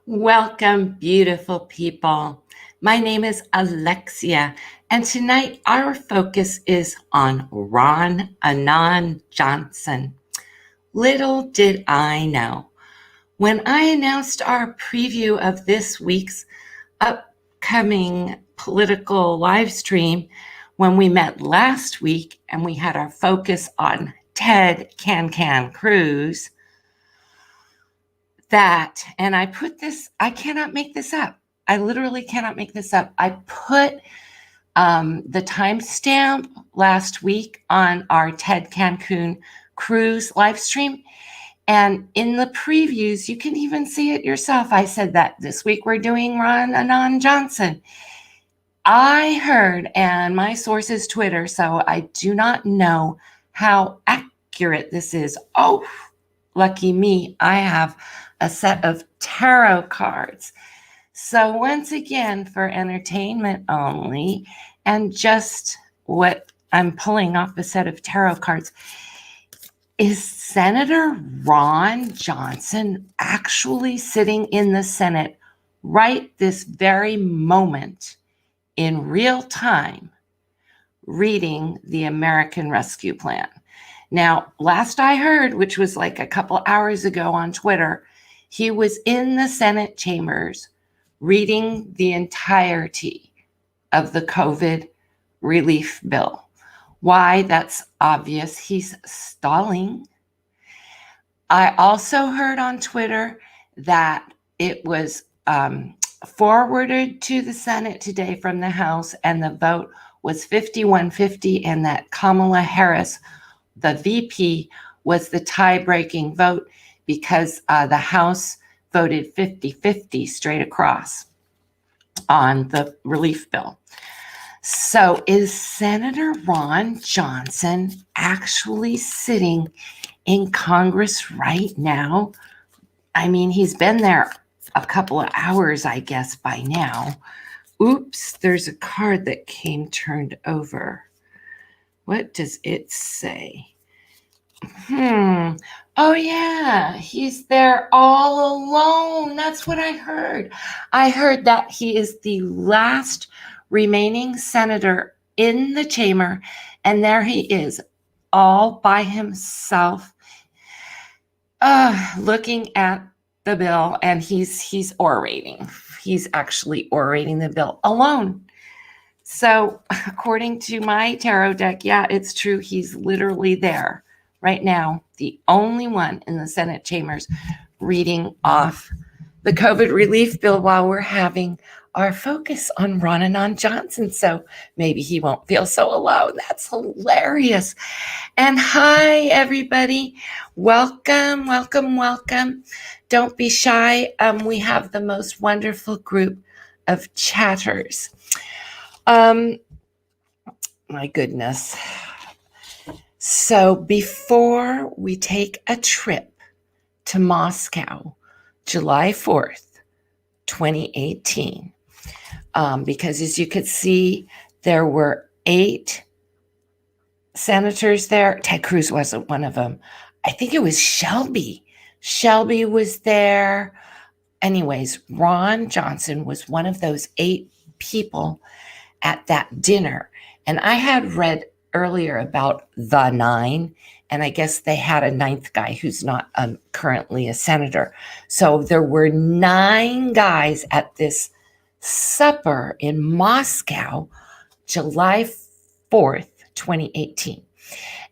Welcome, beautiful people. My name is Alexia, and tonight our focus is on Anon Johnson. Little did I know, when I announced our preview of this week's upcoming political live stream, when we met last week and we had our focus on Ted Cruz, and I put this, I cannot make this up. I literally cannot make this up. I put the timestamp last week on our Ted Cruz live stream. And in the previews, you can even see it yourself. I said that this week we're doing Anon Johnson. I heard, and my source is Twitter, so I do not know how accurate this is. Oh, lucky me, I have a set of tarot cards. So once again, for entertainment only, and just what I'm pulling off a set of tarot cards, is Senator Ron Johnson actually sitting in the Senate right this very moment in real time reading the American Rescue Plan? Now, last I heard, which was like a couple hours ago on Twitter, he was in the Senate chambers reading the entirety of the COVID relief bill. Why? That's obvious. He's stalling. I also heard on Twitter that it was forwarded to the Senate today from the House, and the vote was 51-50, and that Kamala Harris, the VP, was the tie-breaking vote because the House voted 50-50 straight across on the relief bill. So is Senator Ron Johnson actually sitting in Congress right now? I mean, he's been there a couple of hours, I guess, by now. Oops, there's a card that came turned over. What does it say? Oh, yeah, he's there all alone. That's what I heard. I heard that he is the last remaining senator in the chamber, and there he is all by himself, looking at the bill, and he's orating. He's actually orating the bill alone. So according to my tarot deck, yeah, it's true. He's literally there right now, the only one in the Senate chambers reading off the COVID relief bill while we're having our focus on Anon Johnson. So maybe he won't feel so alone. That's hilarious. And hi, everybody. Welcome, welcome, welcome. Don't be shy. We have the most wonderful group of chatters. My goodness. So before we take a trip to Moscow, July 4th, 2018, because as you could see, there were 8 senators there. Ted Cruz wasn't one of them. I think it was Shelby. Shelby was there. Anyways, Ron Johnson was one of those 8 people at that dinner. And I had read earlier about the 9, and I guess they had a 9th guy who's not currently a senator. So there were 9 guys at this supper in Moscow, July 4th, 2018.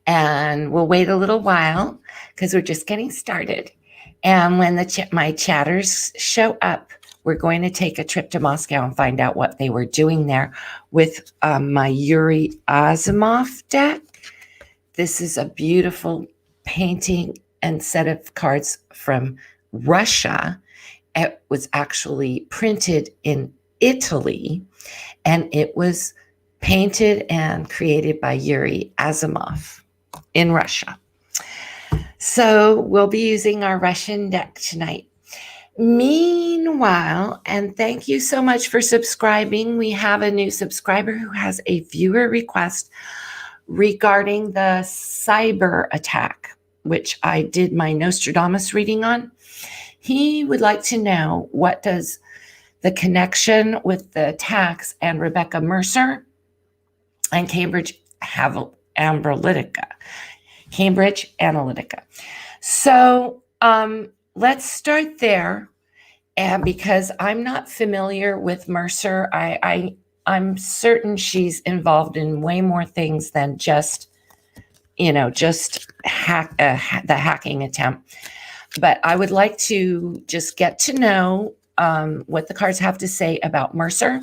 And we'll wait a little while because we're just getting started. And when my chatters show up, we're going to take a trip to Moscow and find out what they were doing there with my Yuri Asimov deck. This is a beautiful painting and set of cards from Russia. It was actually printed in Italy, and it was painted and created by Yuri Asimov in Russia. So we'll be using our Russian deck tonight. Meanwhile, and thank you so much for subscribing, we have a new subscriber who has a viewer request regarding the Cyberattack, which I did my Nostradamus reading on. He would like to know, what does the connection with the attacks and Rebekah Mercer and Cambridge Analytica. So let's start there. And because I'm not familiar with Mercer, I'm certain she's involved in way more things than just the hacking attempt. But I would like to just get to know what the cards have to say about Mercer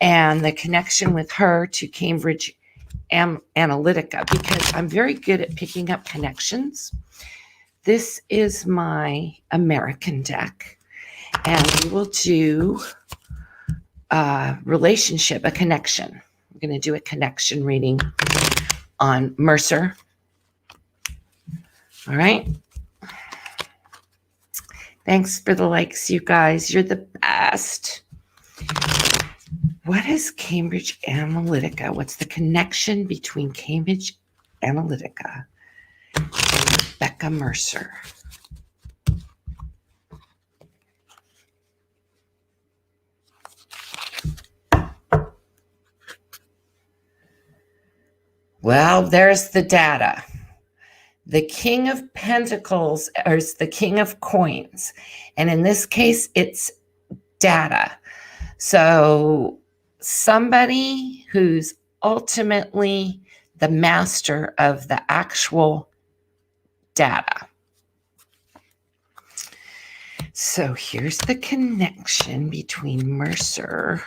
and the connection with her to Cambridge Analytica, because I'm very good at picking up connections. This is my American deck, and we will do relationship, a connection. We're going to do a connection reading on Mercer. All right. Thanks for the likes, you guys. You're the best. What is Cambridge Analytica? What's the connection between Cambridge Analytica and Rebekah Mercer? Well, there's the data. The King of Pentacles is the King of Coins. And in this case, it's data. So somebody who's ultimately the master of the actual data. So here's the connection between Mercer.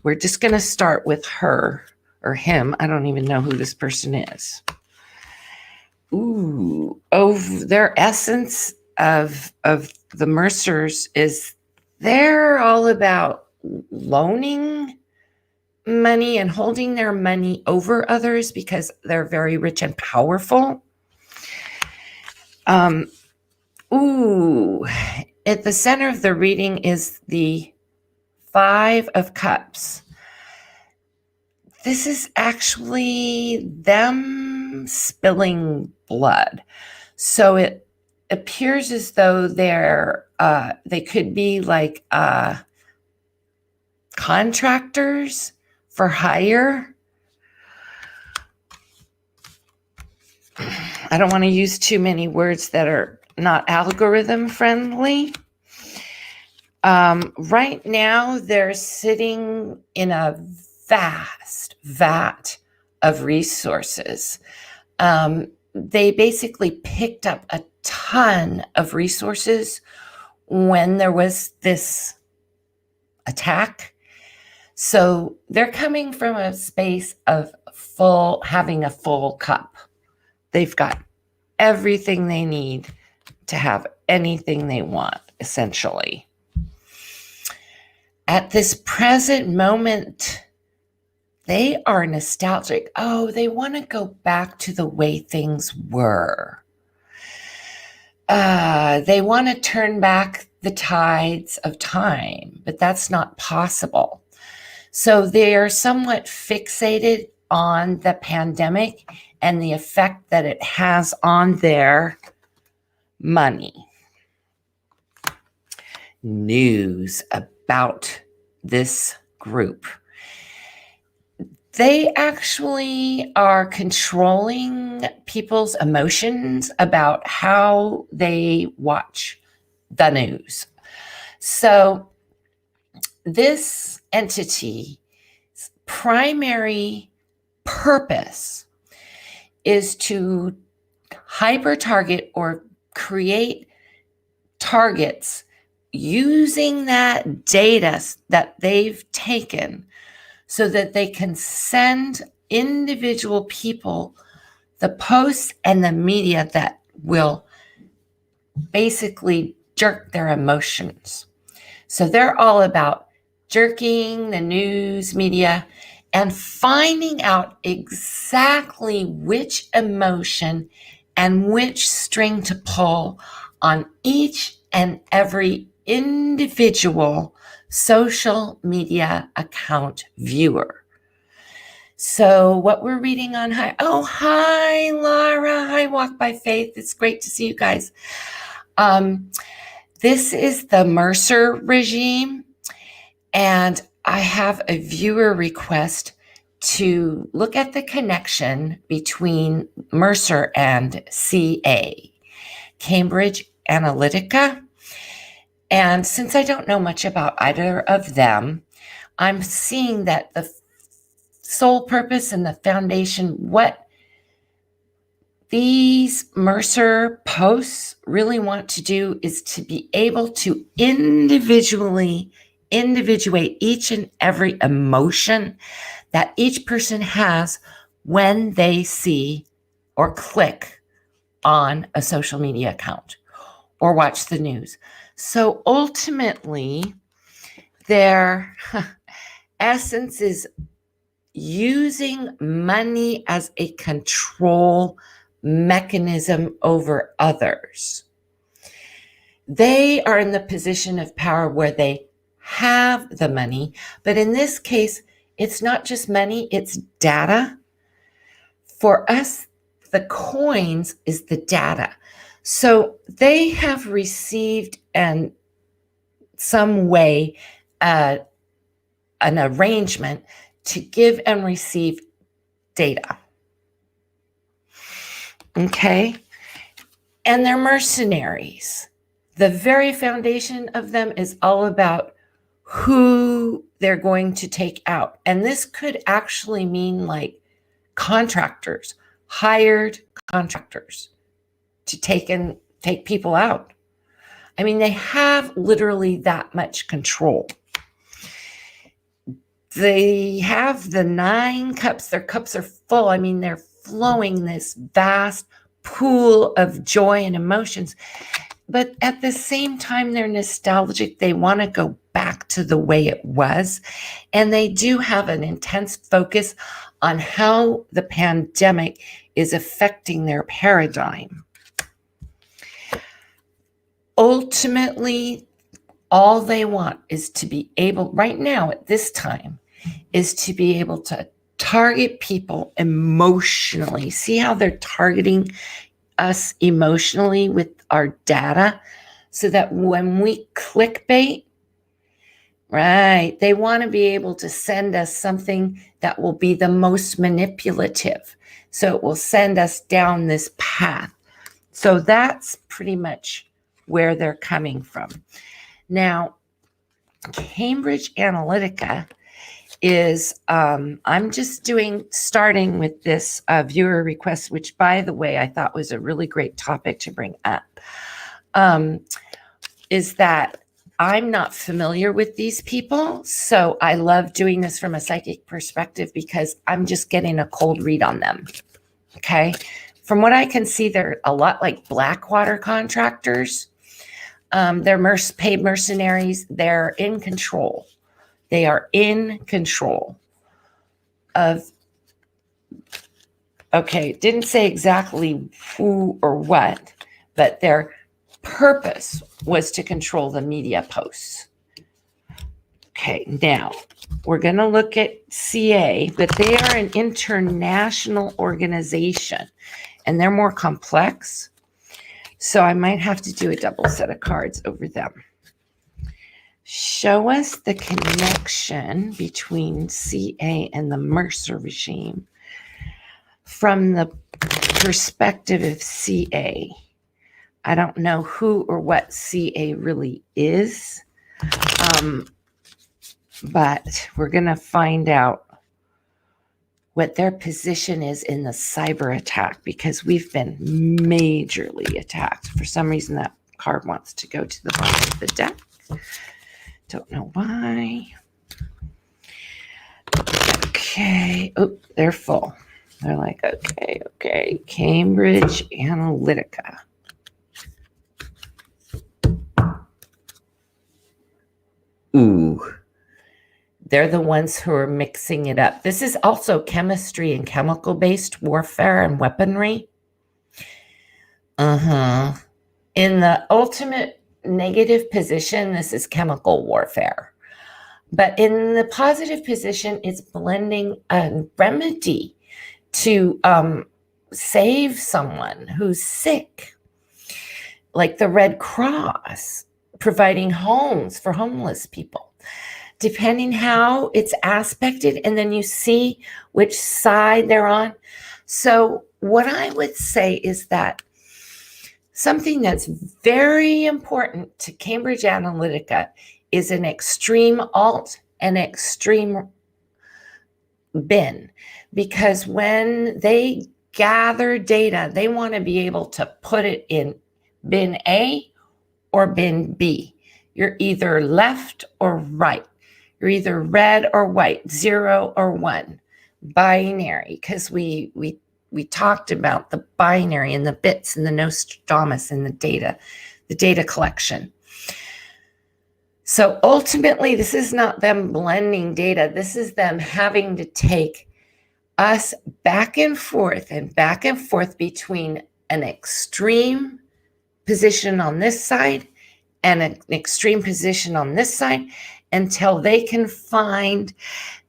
We're just going to start with her or him. I don't even know who this person is. Ooh, their essence of the Mercers is they're all about loaning money and holding their money over others because they're very rich and powerful. At the center of the reading is the 5 of Cups. This is actually them spilling blood. So it appears as though they could be like contractors for hire. I don't want to use too many words that are not algorithm friendly. Right now, they're sitting in a vast vat of resources. They basically picked up a ton of resources when there was this attack. So they're coming from a space of having a full cup. They've got everything they need to have anything they want, essentially. At this present moment, they are nostalgic. They want to go back to the way things were. They want to turn back the tides of time, but that's not possible. So they are somewhat fixated on the pandemic and the effect that it has on their money. News about this group. They actually are controlling people's emotions about how they watch the news. So this entity's primary purpose is to hyper target or create targets using that data that they've taken so that they can send individual people the posts and the media that will basically jerk their emotions. So they're all about jerking the news media and finding out exactly which emotion and which string to pull on each and every individual social media account viewer. So what we're reading on hi, Laura. Hi, Walk by Faith. It's great to see you guys. This is the Mercer regime, and I have a viewer request to look at the connection between Mercer and CA, Cambridge Analytica. And since I don't know much about either of them, I'm seeing that the sole purpose and the foundation, what these Mercer posts really want to do is to be able to individuate each and every emotion that each person has when they see or click on a social media account or watch the news. So ultimately, their essence is using money as a control mechanism over others. They are in the position of power where they have the money, but in this case, it's not just money, it's data. For us, the coins is the data. So they have received in some way an arrangement to give and receive data. Okay? And they're mercenaries. The very foundation of them is all about who they're going to take out. And this could actually mean like contractors, hired contractors to take people out. I mean, they have literally that much control. They have the 9 cups. Their cups are full. I mean, they're flowing this vast pool of joy and emotions. But at the same time, they're nostalgic. They want to go back to the way it was. And they do have an intense focus on how the pandemic is affecting their paradigm. Ultimately, all they want is to be able, right now at this time, is to be able to target people emotionally. See how they're targeting us emotionally with our data so that when we clickbait, right, they want to be able to send us something that will be the most manipulative. So it will send us down this path. So that's pretty much where they're coming from. Now, Cambridge Analytica is, I'm just starting with this viewer request, which, by the way, I thought was a really great topic to bring up, is that I'm not familiar with these people. So I love doing this from a psychic perspective because I'm just getting a cold read on them. Okay. From what I can see, they're a lot like Blackwater contractors. They're paid mercenaries. They're in control. They are in control of, okay, didn't say exactly who or what, but their purpose was to control the media posts. Okay, now we're going to look at CA, but they are an international organization and they're more complex. So I might have to do a double set of cards over them. Show us the connection between CA and the Mercer regime from the perspective of CA. I don't know who or what CA really is, but we're going to find out what their position is in the cyber attack because we've been majorly attacked. For some reason, that card wants to go to the bottom of the deck. Don't know why. Okay. Oh, they're full. They're like, okay. Cambridge Analytica. Ooh. They're the ones who are mixing it up. This is also chemistry and chemical-based warfare and weaponry. In the ultimate negative position, this is chemical warfare. But in the positive position, it's blending a remedy to save someone who's sick, like the Red Cross providing homes for homeless people, depending how it's aspected, and then you see which side they're on. So what I would say is that something that's very important to Cambridge Analytica is an extreme alt and extreme bin, because when they gather data, they want to be able to put it in bin A or bin B. You're either left or right. You're either red or white, 0 or 1, binary, because we talked about the binary and the bits and the Nostradamus and the data collection. So ultimately, this is not them blending data. This is them having to take us back and forth between an extreme position on this side and an extreme position on this side until they can find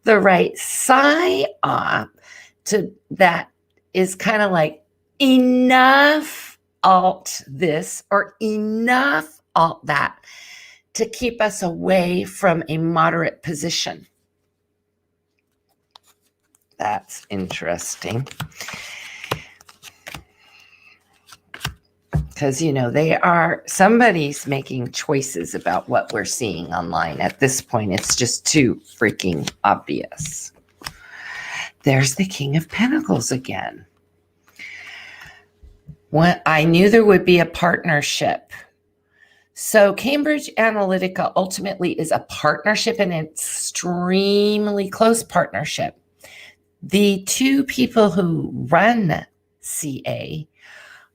the right psyop that is kind of like enough alt this or enough alt that to keep us away from a moderate position. That's interesting. Because, somebody's making choices about what we're seeing online. At this point, it's just too freaking obvious. There's the King of Pentacles again. I knew there would be a partnership. So Cambridge Analytica ultimately is a partnership, an extremely close partnership. The two people who run CA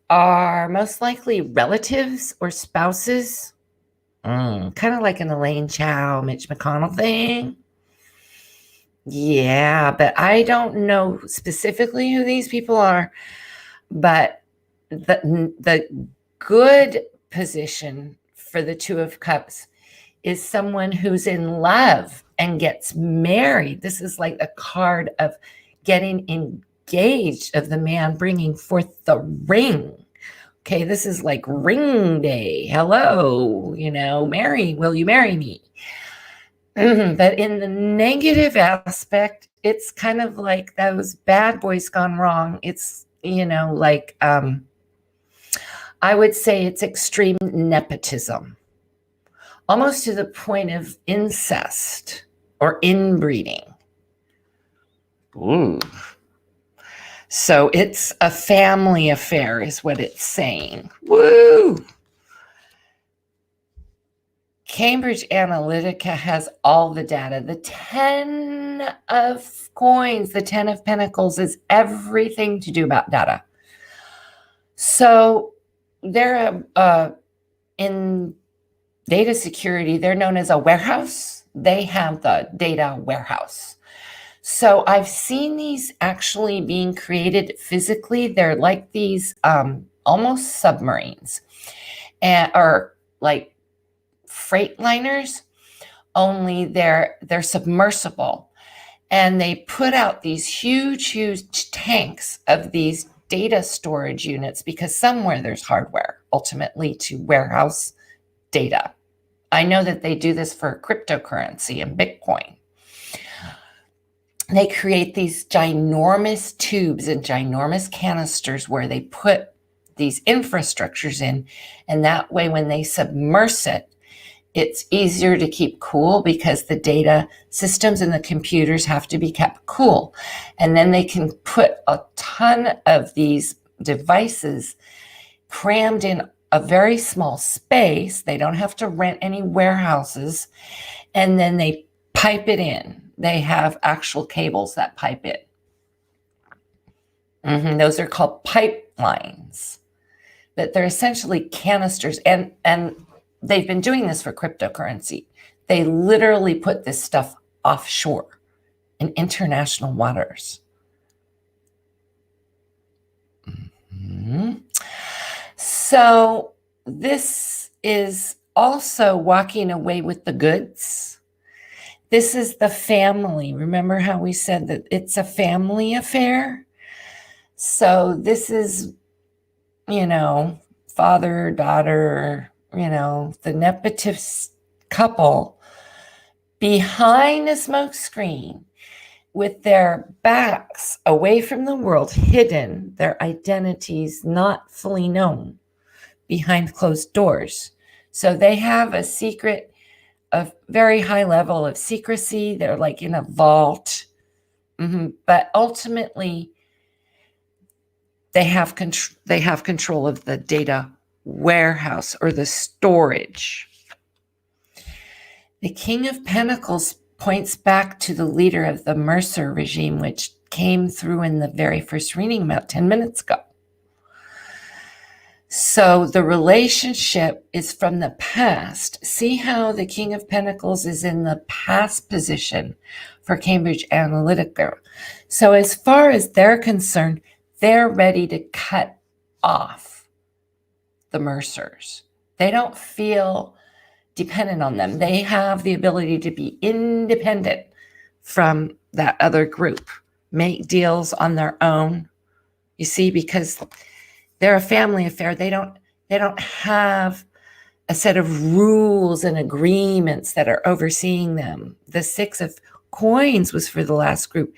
are most likely relatives or spouses, kind of like an Elaine Chao, Mitch McConnell thing. Yeah, but I don't know specifically who these people are, but the good position for the Two of Cups is someone who's in love and gets married. This is like a card of getting engaged, of the man bringing forth the ring. Okay, this is like ring day. Hello, will you marry me? But in the negative aspect, it's kind of like those bad boys gone wrong. It's, I would say it's extreme nepotism, almost to the point of incest or inbreeding. Ooh. So it's a family affair is what it's saying. Woo! Cambridge Analytica has all the data. The 10 of coins, the 10 of pentacles is everything to do about data. So they're in data security, they're known as a warehouse. They have the data warehouse. So I've seen these actually being created physically. They're like these almost submarines or like freight liners, only they're submersible. And they put out these huge tanks of these data storage units because somewhere there's hardware ultimately to warehouse data. I know that they do this for cryptocurrency and Bitcoin. They create these ginormous tubes and ginormous canisters where they put these infrastructures in. And that way, when they submerge it, it's easier to keep cool because the data systems and the computers have to be kept cool. And then they can put a ton of these devices crammed in a very small space. They don't have to rent any warehouses. And then they pipe it in. They have actual cables that pipe it. Those are called pipelines. But they're essentially canisters. And they've been doing this for cryptocurrency. They literally put this stuff offshore in international waters. So this is also walking away with the goods. This is the family. Remember how we said that it's a family affair? So this is, father, daughter, the nepotistic couple behind a smoke screen with their backs away from the world, hidden, their identities not fully known behind closed doors. So they have a secret, a very high level of secrecy. They're like in a vault. But ultimately, they have control of the data warehouse or the storage. The King of Pentacles points back to the leader of the Mercer regime, which came through in the very first reading about 10 minutes ago. So the relationship is from the past. See how the King of Pentacles is in the past position for Cambridge Analytica. So as far as they're concerned, they're ready to cut off the Mercers. They don't feel dependent on them. They have the ability to be independent from that other group, make deals on their own. You see, because they're a family affair. They don't have a set of rules and agreements that are overseeing them. The Six of Coins was for the last group.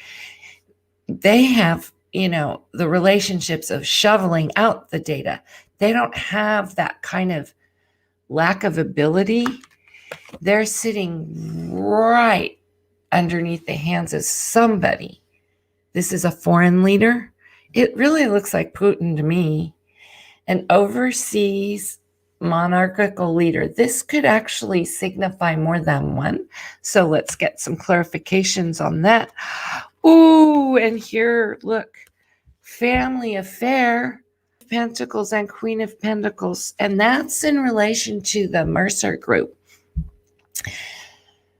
They have, the relationships of shoveling out the data. They don't have that kind of lack of ability. They're sitting right underneath the hands of somebody. This is a foreign leader. It really looks like Putin to me, an overseas monarchical leader. This could actually signify more than one. So let's get some clarifications on that. Ooh, and here, look, family affair, Pentacles and Queen of Pentacles. And that's in relation to the Mercer group.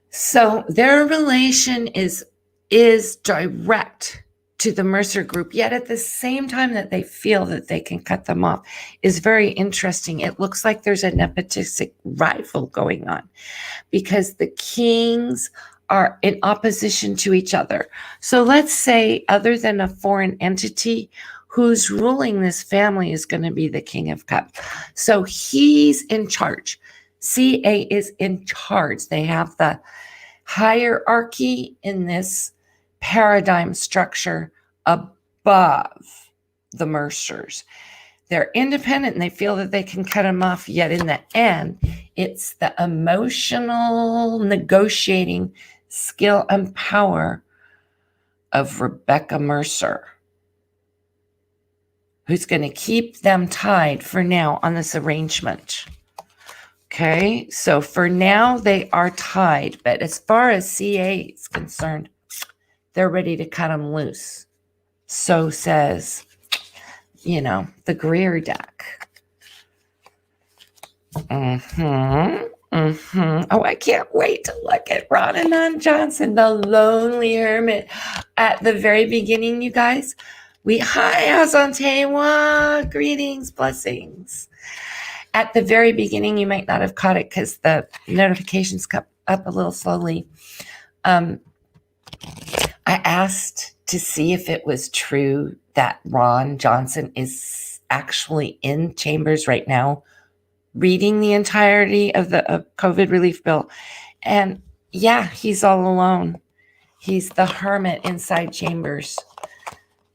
So their relation is direct to the Mercer group, yet at the same time that they feel that they can cut them off is very interesting. It looks like there's a nepotistic rival going on because the kings are in opposition to each other. So let's say, other than a foreign entity, who's ruling this family is going to be the King of Cups. So he's in charge. CA is in charge. They have the hierarchy in this paradigm structure above the Mercers. They're independent and they feel that they can cut them off, yet in the end, it's the emotional negotiating skill and power of Rebekah Mercer who's going to keep them tied for now on this arrangement. Okay, so for now they are tied, but as far as CA is concerned, they're ready to cut them loose. So says, the Greer deck. Oh, I can't wait to look at Anon Johnson, the lonely hermit. At the very beginning, you guys, hi, Azantewa, greetings, blessings. At the very beginning, you might not have caught it because the notifications come up a little slowly. I asked to see if it was true that Ron Johnson is actually in chambers right now, reading the entirety of the COVID relief bill. And yeah, he's all alone. He's the hermit inside chambers.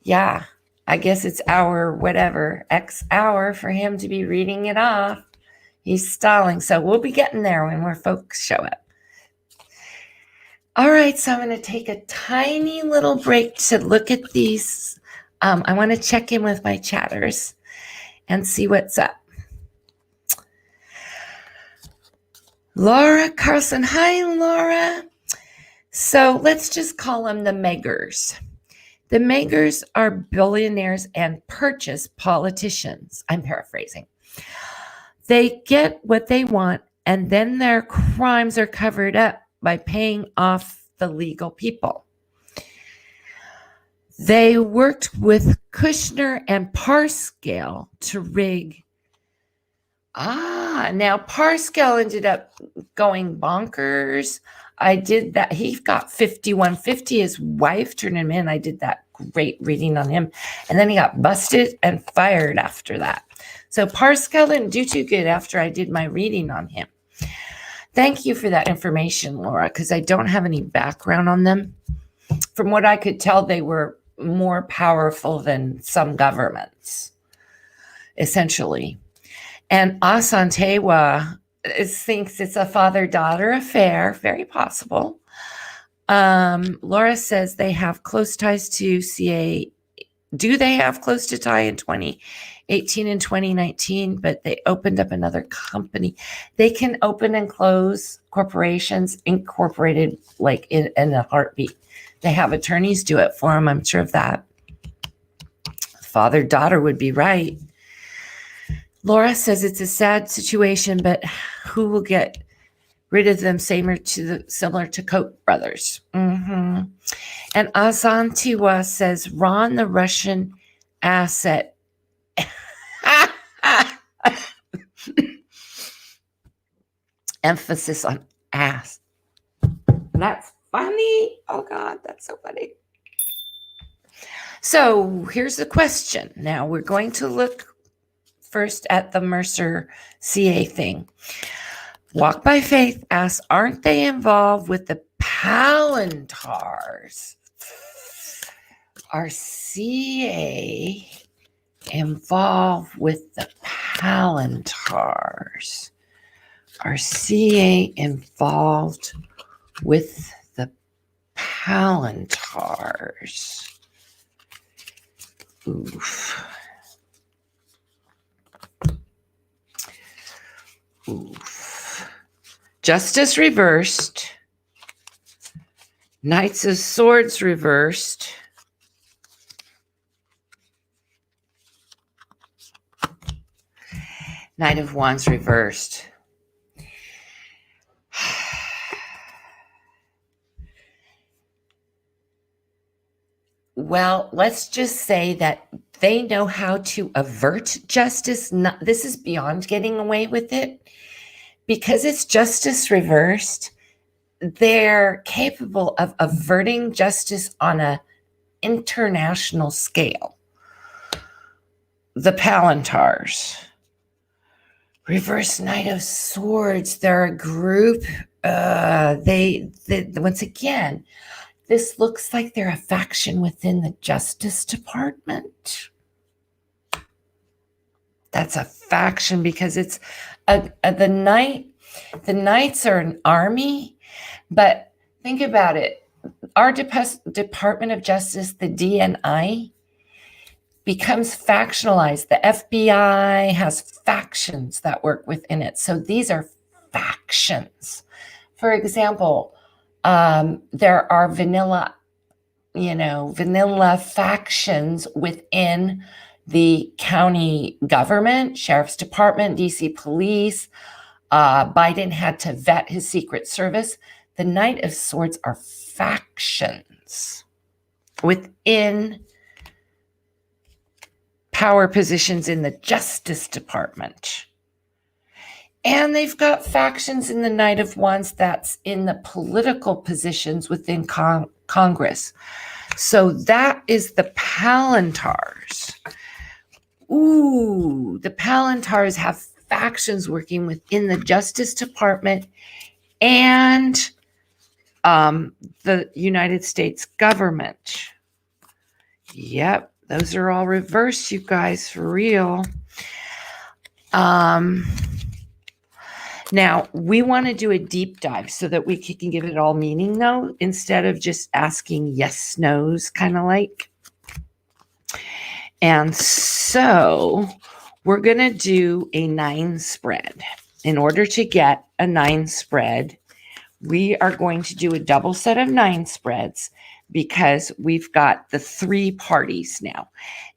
Yeah, I guess it's X hour for him to be reading it off. He's stalling. So we'll be getting there when more folks show up. All right, so I'm going to take a tiny little break to look at these. I want to check in with my chatters and see what's up. Laura Carlson. Hi, Laura. So let's just call them the Meggers. The Meggers are billionaires and purchase politicians. I'm paraphrasing. They get what they want, and then their crimes are covered up by paying off the legal people. They worked with Kushner and Parscale to rig. Now Parscale ended up going bonkers. I did that. He got 5150. His wife turned him in. I did that great reading on him. And then he got busted and fired after that. So Parscale didn't do too good after I did my reading on him. Thank you for that information, Laura, because I don't have any background on them. From what I could tell, they were more powerful than some governments, essentially. And Asantewa thinks it's a father-daughter affair, very possible. Laura says they have close ties to CA. Do they have close to tie in 2018 and 2019? But they opened up another company. They can open and close corporations incorporated like in a heartbeat. They have attorneys do it for them. I'm sure of that. Father-daughter would be right. Laura says it's a sad situation, but who will get rid of them similar to Koch brothers? Mm-hmm. And Azantiwa says Ron, the Russian asset. Emphasis on ass. That's funny. Oh God, that's so funny. So here's the question. Now we're going to look first at the Mercer CA thing. Walk by Faith asks, aren't they involved with the Palantars? Are CA involved with the Palantars? Are CA involved with the Palantars? Oof. Oof. Justice reversed. Knights of Swords reversed. Knight of Wands reversed. Well, let's just say that they know how to avert justice. This is beyond getting away with it. Because it's justice reversed, they're capable of averting justice on an international scale. The Palantars. Reverse Knight of Swords. They're a group. They once again, this looks like they're a faction within the Justice Department. That's a faction because it's the knight. The knights are an army, but think about it. Our Department of Justice, the DNI, becomes factionalized. The FBI has factions that work within it. So these are factions. For example, there are vanilla factions within the county government, sheriff's department, DC police. Biden had to vet his Secret Service. The Knight of Swords are factions within power positions in the Justice Department. And they've got factions in the Knight of Wands that's in the political positions within Congress. So that is the Palantars. Ooh, the Palantars have factions working within the Justice Department and the United States government. Yep, those are all reversed, you guys, for real. Now, we want to do a deep dive so that we can give it all meaning, though, instead of just asking yes, no's, kind of like. And so we're going to do a 9 spread. In order to get a 9 spread, we are going to do a double set of 9 spreads because we've got the 3 parties now.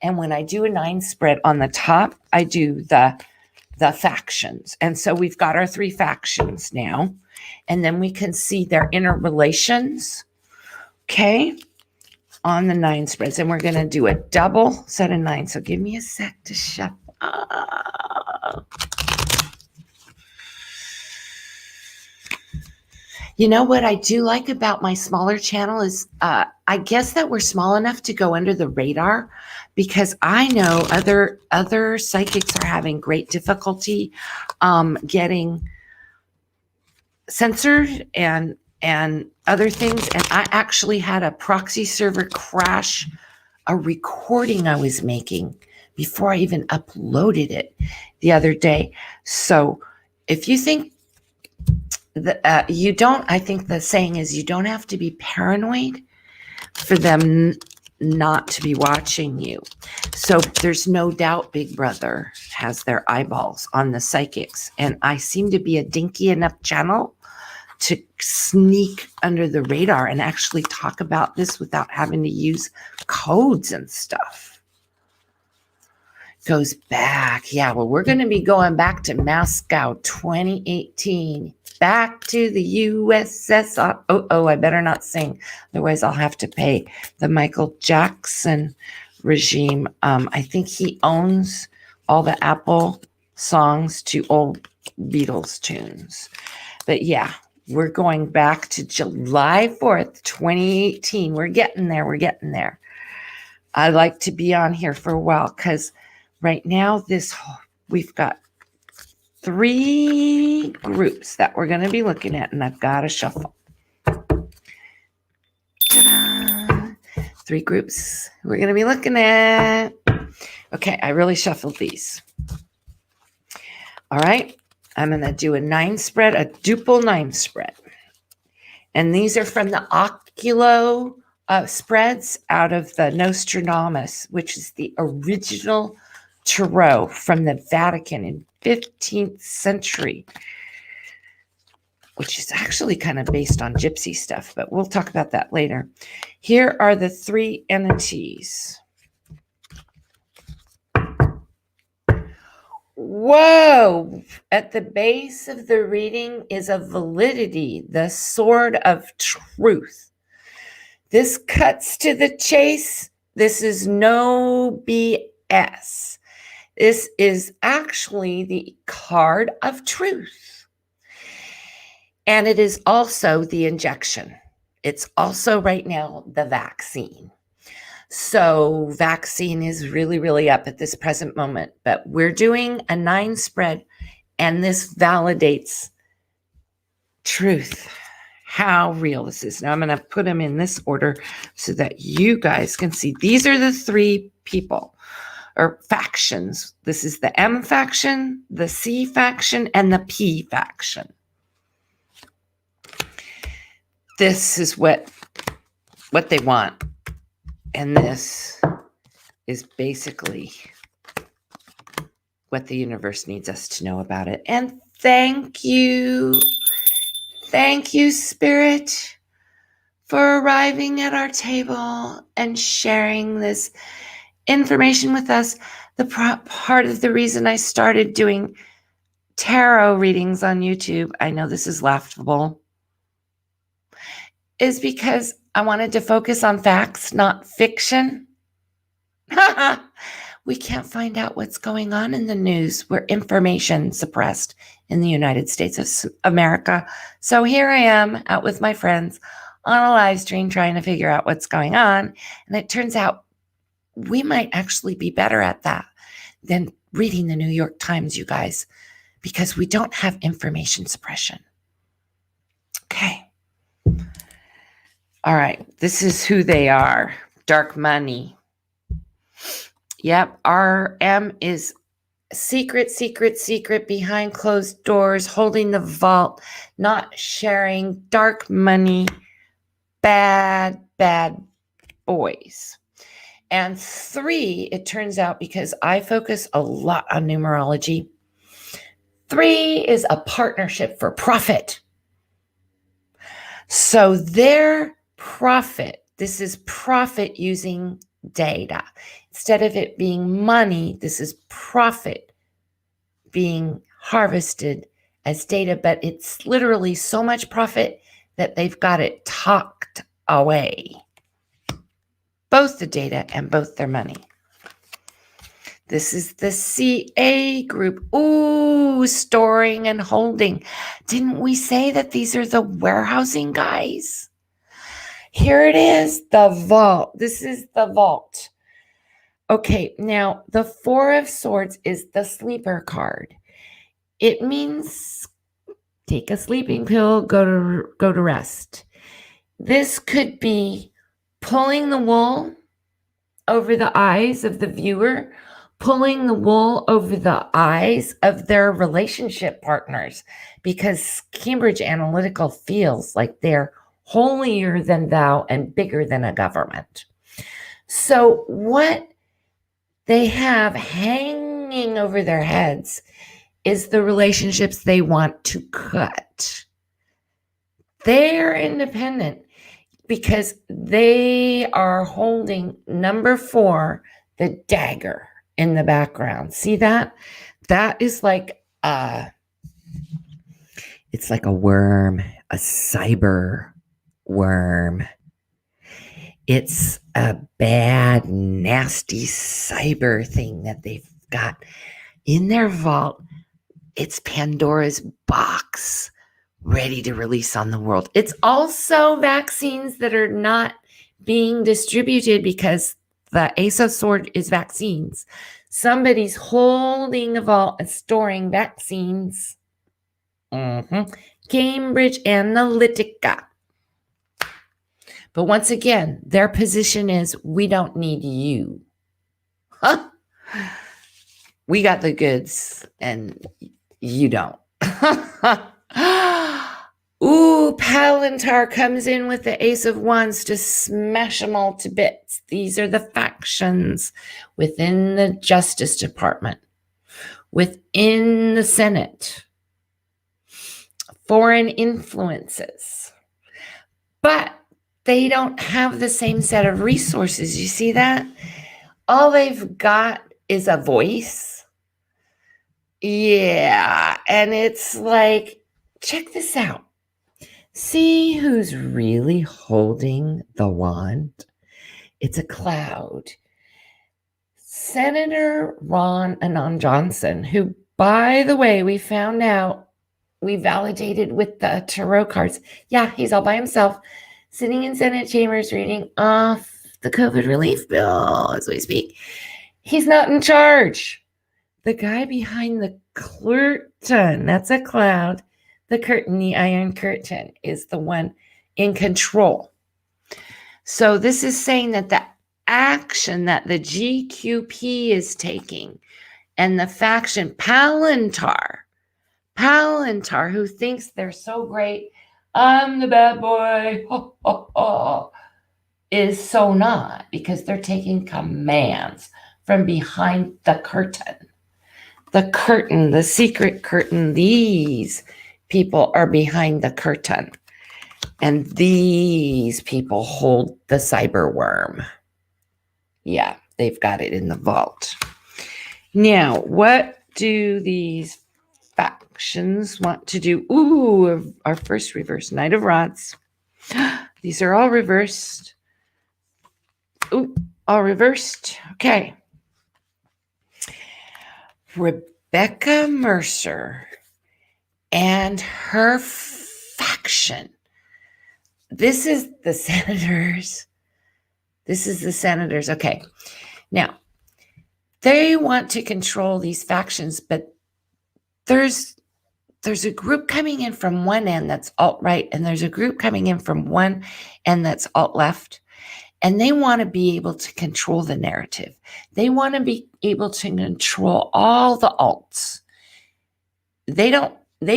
And when I do a 9 spread on the top, I do the factions. And so we've got our 3 factions now. And then we can see their interrelations, okay, on the 9 spreads. And we're going to do a double set of 9. So give me a sec to shut up. You know what I do like about my smaller channel is I guess that we're small enough to go under the radar, because I know other psychics are having great difficulty getting censored and other things. And I actually had a proxy server crash a recording I was making before I even uploaded it the other day. So if you think that you don't, I think the saying is you don't have to be paranoid for them not to be watching you. So there's no doubt Big Brother has their eyeballs on the psychics. And I seem to be a dinky enough channel to sneak under the radar and actually talk about this without having to use codes and stuff. Goes back. Yeah, well, we're going to be going back to Moscow 2018. Back to the USSR. Oh, I better not sing. Otherwise, I'll have to pay the Michael Jackson regime. I think he owns all the Apple songs to old Beatles tunes. But yeah, we're going back to July 4th, 2018. We're getting there. I like to be on here for a while because right now we've got 3 groups that we're going to be looking at, and I've got to shuffle. Ta-da! 3 groups we're going to be looking at. Okay, I really shuffled these. All right, I'm going to do a 9 spread, a duple 9 spread. And these are from the Oculo spreads out of the Nostradamus, which is the original tarot from the Vatican in 15th century, which is actually kind of based on gypsy stuff, but we'll talk about that later. Here are the 3 entities. Whoa! At the base of the reading is a validity, the sword of truth. This cuts to the chase. This is no BS. This is actually the card of truth. And it is also the injection. It's also right now the vaccine. So vaccine is really, really up at this present moment. But we're doing a 9 spread, and this validates truth, how real this is. Now I'm going to put them in this order so that you guys can see. These are the 3 people. Or factions. This is the M faction, the C faction, and the P faction. This is what they want. And this is basically what the universe needs us to know about it. And thank you, Spirit, for arriving at our table and sharing this information with us. The part of the reason I started doing tarot readings on YouTube, I know this is laughable, is because I wanted to focus on facts, not fiction. We can't find out what's going on in the news. We're information suppressed in the United States of America. So here I am out with my friends on a live stream trying to figure out what's going on. And it turns out we might actually be better at that than reading the New York Times, you guys, because we don't have information suppression. Okay. All right. This is who they are. Dark money. Yep. RM is secret behind closed doors, holding the vault, not sharing. Dark money. Bad boys. And 3, it turns out, because I focus a lot on numerology, 3 is a partnership for profit. So their profit, this is profit using data. Instead of it being money, this is profit being harvested as data, but it's literally so much profit that they've got it tucked away. Both the data and both their money. This is the CA group. Ooh, storing and holding. Didn't we say that these are the warehousing guys? Here it is, the vault. This is the vault. Okay, now the Four of Swords is the sleeper card. It means take a sleeping pill, go to rest. This could be pulling the wool over the eyes of the viewer, pulling the wool over the eyes of their relationship partners, because Cambridge Analytica feels like they're holier than thou and bigger than a government. So what they have hanging over their heads is the relationships they want to cut. They're independent because they are holding number 4, the dagger in the background. See that? That is like it's like a worm, a cyber worm. It's a bad, nasty cyber thing that they've got in their vault. It's Pandora's box ready to release on the world. It's also vaccines that are not being distributed because the Ace of Swords is vaccines. Somebody's holding a vault and storing vaccines. Cambridge Analytica. But once again, their position is, we don't need you. Huh? We got the goods and you don't. Ooh, Palantir comes in with the Ace of Wands to smash them all to bits. These are the factions within the Justice Department, within the Senate, foreign influences. But they don't have the same set of resources. You see that? All they've got is a voice. Yeah, and it's like, check this out. See who's really holding the wand? It's a cloud. Senator Ron Anon Johnson, who, by the way, we found out, we validated with the tarot cards. Yeah, he's all by himself, sitting in Senate chambers reading off the COVID relief bill as we speak. He's not in charge. The guy behind the curtain, that's a cloud. The curtain, the iron curtain, is the one in control. So this is saying that the action that the GQP is taking and the faction Palantir, who thinks they're so great, I'm the bad boy, ho, ho, ho, is so not, because they're taking commands from behind the curtain. The curtain, the secret curtain, these people are behind the curtain. And these people hold the cyber worm. Yeah, they've got it in the vault. Now, what do these factions want to do? Ooh, our first reverse, Knight of Rods. These are all reversed. Ooh, all reversed. Okay. Rebekah Mercer and her faction. This is the senators. Okay. Now, they want to control these factions, but there's a group coming in from one end that's alt-right, and there's a group coming in from one end that's alt-left. And they want to be able to control the narrative. They want to be able to control all the alts. They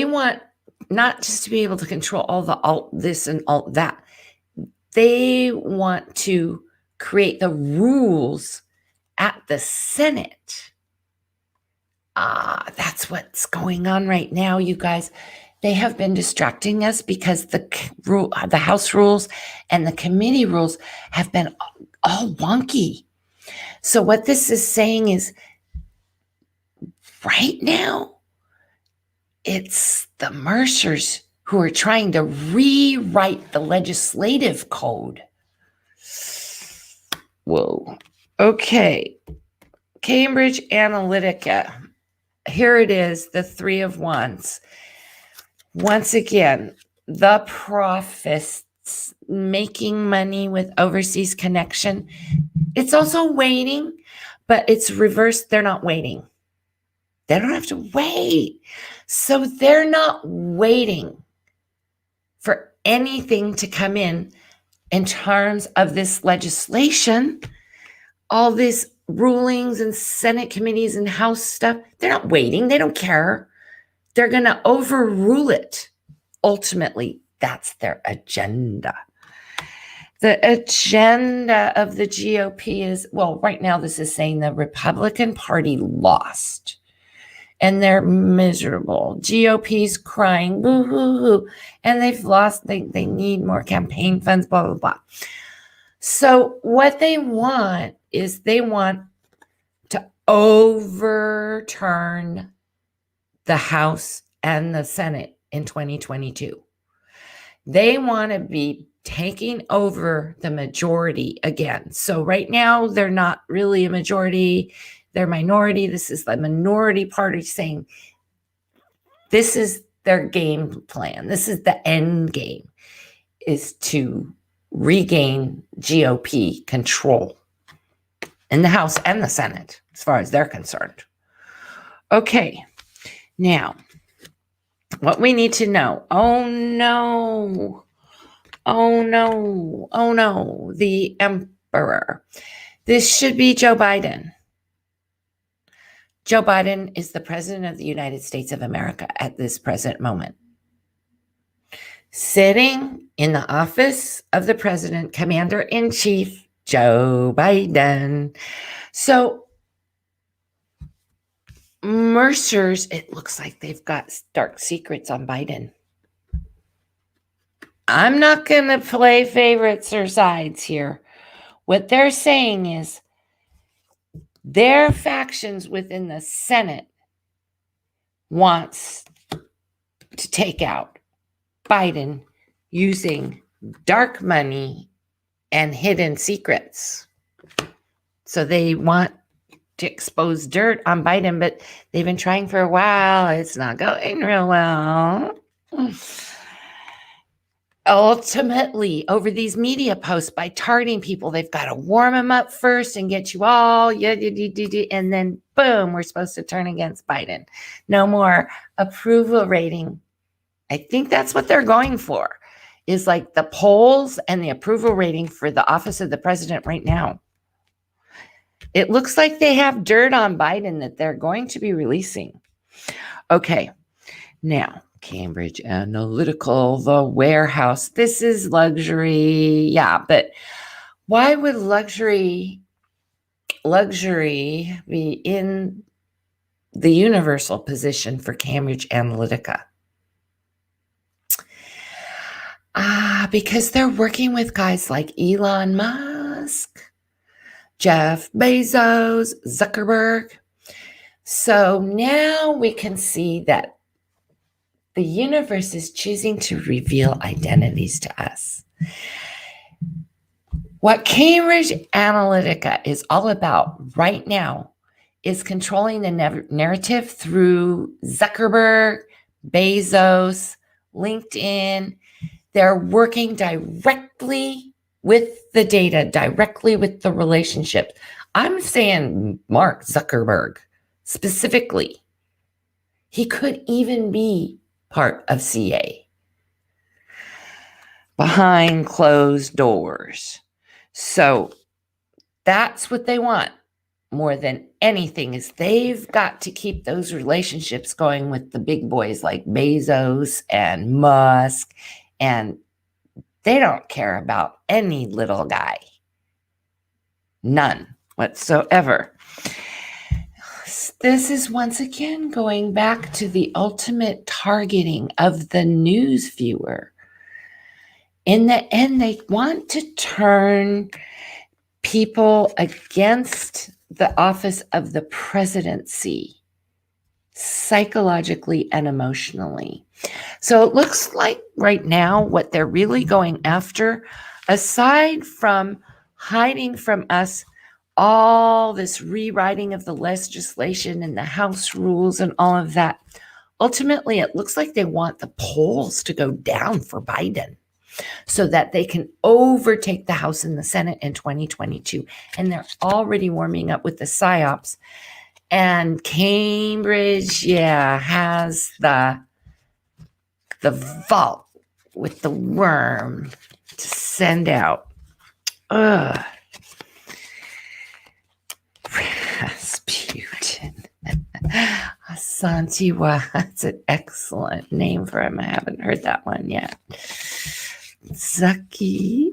want not just to be able to control all the alt this and alt that. They want to create the rules at the Senate. That's what's going on right now, you guys. They have been distracting us because the House rules and the committee rules have been all wonky. So what this is saying is, right now, it's the Mercers who are trying to rewrite the legislative code. Whoa. Okay. Cambridge Analytica. Here it is, the Three of Wands. Once again, the profits, making money with overseas connection. It's also waiting, but it's reversed. They're not waiting. They don't have to wait. So they're not waiting for anything to come in terms of this legislation, all these rulings and Senate committees and House stuff. They're not waiting. They don't care. They're going to overrule it. Ultimately, that's their agenda. The agenda of the GOP is, well, right now this is saying the Republican Party lost. And they're miserable. GOP's crying, boo-hoo-hoo. And they've lost, they need more campaign funds, blah, blah, blah. So what they want is they want to overturn the House and the Senate in 2022. They want to be taking over the majority again. So right now, they're not really a majority. They're minority. This is the minority party saying this is their game plan. This is the end game, is to regain GOP control in the House and the Senate, as far as they're concerned. Okay. Now, what we need to know. Oh no, the emperor. This should be Joe Biden. Joe Biden is the president of the United States of America at this present moment. Sitting in the office of the president, commander-in-chief, Joe Biden. So Mercer's, it looks like they've got dark secrets on Biden. I'm not going to play favorites or sides here. What they're saying is their factions within the Senate wants to take out Biden using dark money and hidden secrets. So they want to expose dirt on Biden, but they've been trying for a while. It's not going real well. Ultimately, over these media posts, by targeting people, they've got to warm them up first and get you all, and then boom, we're supposed to turn against Biden. No more approval rating. I think that's what they're going for, is like the polls and the approval rating for the office of the president right now. It looks like they have dirt on Biden that they're going to be releasing. Okay, now, Cambridge Analytical, the warehouse. This is luxury. Yeah, but why would luxury be in the universal position for Cambridge Analytica? Because they're working with guys like Elon Musk, Jeff Bezos, Zuckerberg. So now we can see that the universe is choosing to reveal identities to us. What Cambridge Analytica is all about right now is controlling the narrative through Zuckerberg, Bezos, LinkedIn. They're working directly with the data, directly with the relationships. I'm saying Mark Zuckerberg specifically. He could even be part of CA behind closed doors. So that's what they want more than anything, is they've got to keep those relationships going with the big boys like Bezos and Musk, and they don't care about any little guy. None whatsoever. This is once again going back to the ultimate targeting of the news viewer. In the end, they want to turn people against the office of the presidency, psychologically and emotionally. So it looks like right now what they're really going after, aside from hiding from us all this rewriting of the legislation and the House rules and all of that. Ultimately, it looks like they want the polls to go down for Biden so that they can overtake the House and the Senate in 2022. And they're already warming up with the psyops. And Cambridge, has the vault with the worm to send out. Rasputin. Asantewa. That's an excellent name for him. I haven't heard that one yet. Zaki.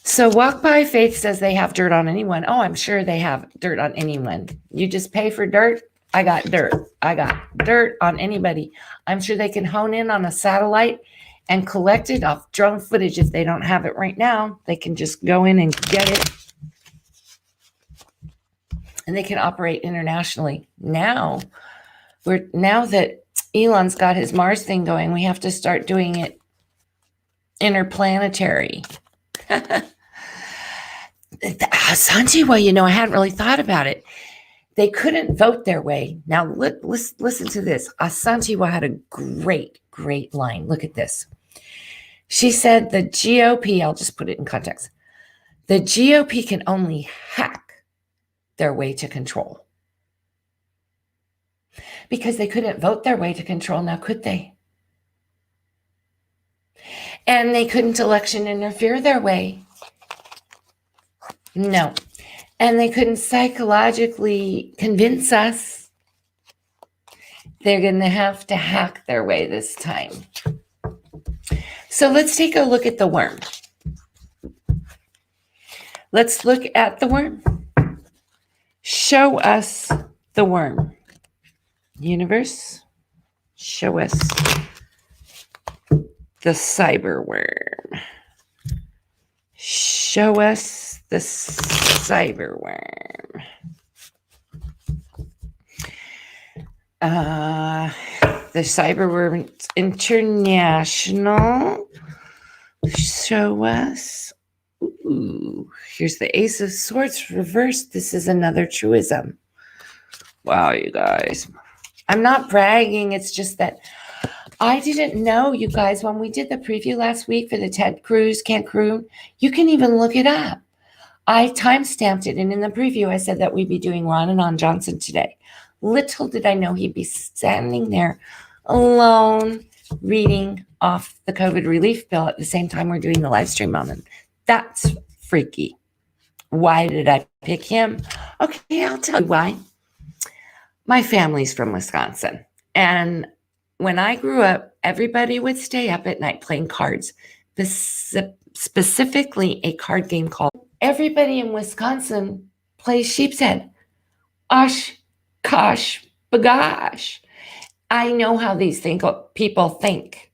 So Walk by Faith says they have dirt on anyone. Oh, I'm sure they have dirt on anyone. You just pay for dirt. I got dirt. I got dirt on anybody. I'm sure they can hone in on a satellite and collect it off drone footage. If they don't have it right now, they can just go in and get it. And they can operate internationally. Now that Elon's got his Mars thing going, we have to start doing it interplanetary. Santiwa, I hadn't really thought about it. They couldn't vote their way. Now, listen to this. Asantewa had a great line. Look at this. She said the GOP, I'll just put it in context. The GOP can only hack their way to control. Because they couldn't vote their way to control, now could they? And they couldn't election interfere their way. No. And they couldn't psychologically convince us. They're going to have to hack their way this time. So let's take a look at the worm. Let's look at the worm. Show us the worm. Universe, show us the cyber worm. Show us the cyber worm. The cyber worm international. Show us. Ooh, here's the Ace of Swords reversed. This is another truism. Wow, you guys. I'm not bragging. It's just that I didn't know, you guys, when we did the preview last week for the TED Cruise, Cancun, you can even look it up. I time-stamped it, and in the preview, I said that we'd be doing Ron and Anon Johnson today. Little did I know he'd be standing there alone, reading off the COVID relief bill at the same time we're doing the live stream on him. That's freaky. Why did I pick him? Okay, I'll tell you why. My family's from Wisconsin, and when I grew up, everybody would stay up at night playing cards, specifically a card game called. Everybody in Wisconsin plays sheep's head. Osh, kosh, bagosh. I know how these people think.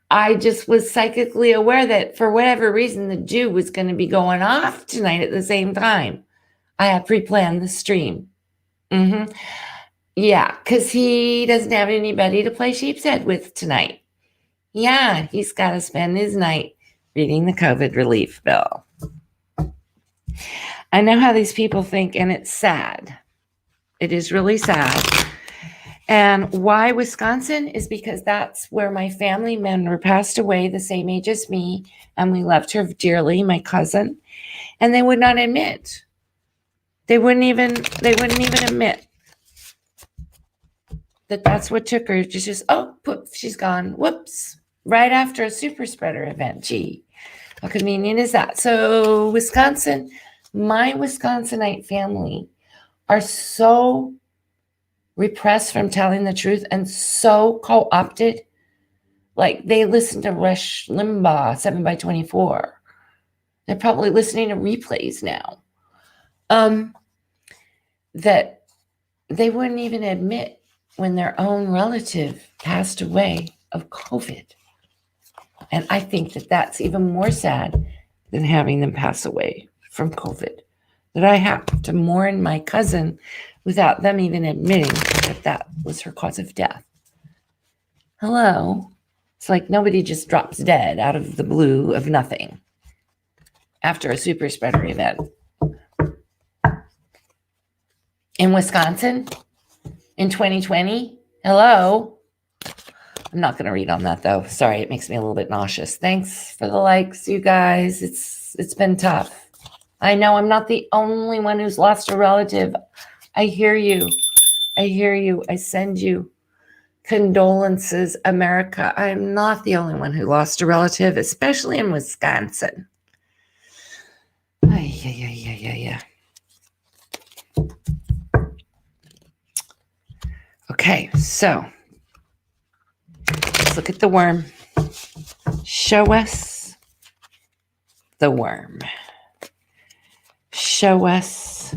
I just was psychically aware that for whatever reason, the Jew was going to be going off tonight at the same time. I had pre-planned the stream. Yeah, because he doesn't have anybody to play sheep's head with tonight. Yeah, he's got to spend his night reading the COVID relief bill. I know how these people think, and it's sad. It is really sad. And why Wisconsin is because that's where my family member passed away, the same age as me, and we loved her dearly, my cousin, and they would not admit. They wouldn't even admit that that's what took her. Just oh, poof, she's gone. Whoops. Right after a super spreader event. Gee, how convenient is that? So Wisconsin, my Wisconsinite family are so repressed from telling the truth and so co-opted. Like they listen to Rush Limbaugh 7x24. They're probably listening to replays now. That they wouldn't even admit when their own relative passed away of COVID. And I think that that's even more sad than having them pass away from COVID. That I have to mourn my cousin without them even admitting that that was her cause of death. Hello. It's like nobody just drops dead out of the blue of nothing after a super spreader event. In Wisconsin in 2020, hello. I'm not going to read on that though. Sorry, it makes me a little bit nauseous. Thanks for the likes, you guys. It's been tough. I know I'm not the only one who's lost a relative. I hear you. I hear you. I send you condolences, America. I'm not the only one who lost a relative, especially in Wisconsin. Yeah. Okay, so let's look at the worm. Show us the worm. Show us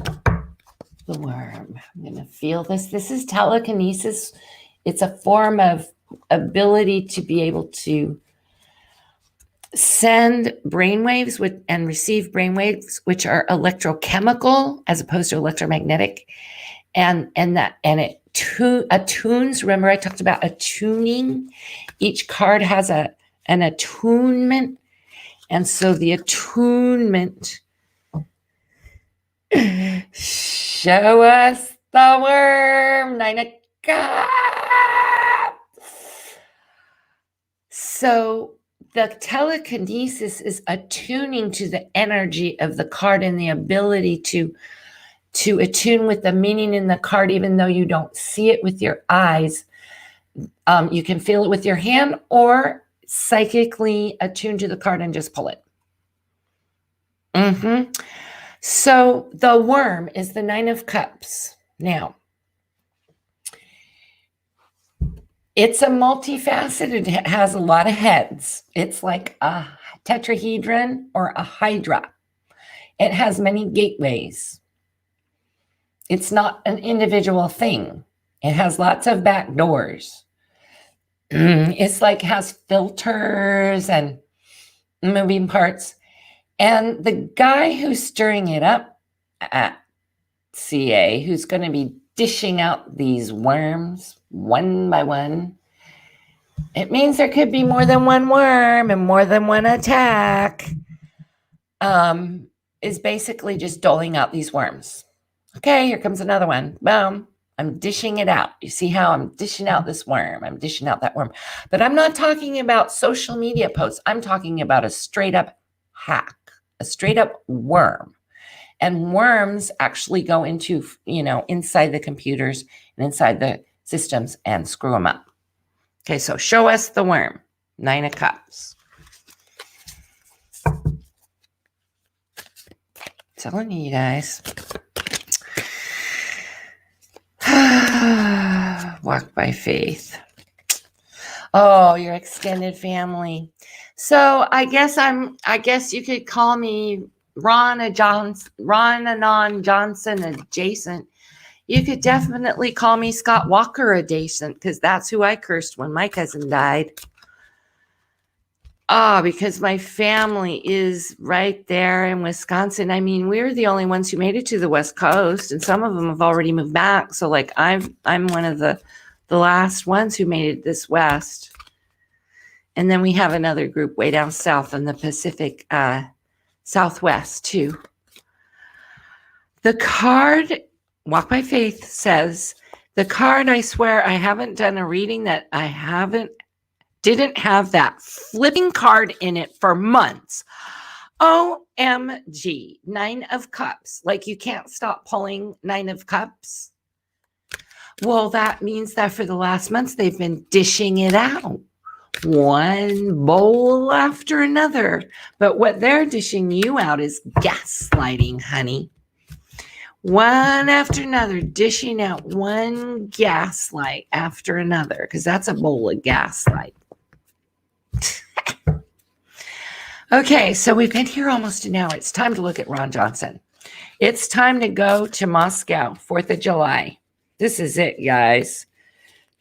the worm. I'm going to feel this. This is telekinesis. It's a form of ability to be able to send brainwaves and receive brainwaves, which are electrochemical as opposed to electromagnetic. And it attunes. Remember, I talked about attuning. Each card has an attunement. And so the attunement, show us the worm, 9 of Cups. So the telekinesis is attuning to the energy of the card and the ability to attune with the meaning in the card, even though you don't see it with your eyes. You can feel it with your hand or psychically attune to the card and just pull it. So the worm is the 9 of Cups. Now, it's a multifaceted, it has a lot of heads. It's like a tetrahedron or a hydra. It has many gateways. It's not an individual thing. It has lots of back doors. It's like has filters and moving parts. And the guy who's stirring it up at CA, who's going to be dishing out these worms one by one, it means there could be more than one worm and more than one attack, is basically just doling out these worms. Okay, here comes another one. Boom. I'm dishing it out. You see how I'm dishing out this worm? I'm dishing out that worm. But I'm not talking about social media posts. I'm talking about a straight up hack, a straight up worm. And worms actually go into, inside the computers and inside the systems and screw them up. Okay, so show us the worm. 9 of Cups. Telling you guys. Walk by faith. Oh, your extended family. So I guess you could call me Ron Anon Johnson adjacent. You could definitely call me Scott Walker adjacent, because that's who I cursed when my cousin died. Because my family is right there in Wisconsin. I mean, we're the only ones who made it to the West Coast, and some of them have already moved back. So like I'm one of the last ones who made it this west. And then we have another group way down south in the Pacific Southwest too. The card Walk by Faith says, the card, I swear I haven't done a reading that didn't have that flipping card in it for months. OMG, 9 of Cups. Like you can't stop pulling 9 of Cups. Well, that means that for the last months, they've been dishing it out. One bowl after another. But what they're dishing you out is gaslighting, honey. One after another, dishing out one gaslight after another, because that's a bowl of gaslight. Okay, so we've been here almost an hour. It's time to look at Ron Johnson. It's time to go to Moscow, 4th of July. This is it, guys.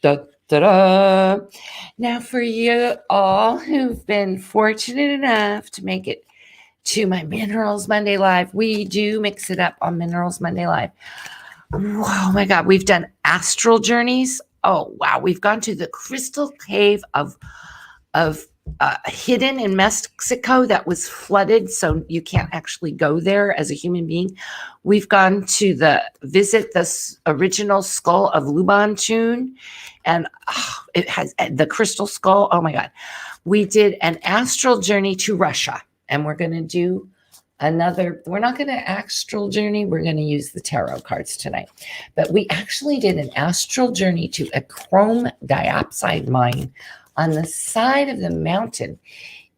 Da-da-da. Now, for you all who've been fortunate enough to make it to my Minerals Monday Live, we do mix it up on Minerals Monday Live. Oh my God, we've done astral journeys. Oh wow, we've gone to the crystal cave of hidden in Mexico that was flooded, so you can't actually go there as a human being. We've gone to visit this original skull of Lubantun, and it has the crystal skull. Oh my God. We did an astral journey to Russia, and we're going to do we're not going to astral journey. We're going to use the tarot cards tonight, but we actually did an astral journey to a chrome diopside mine on the side of the mountain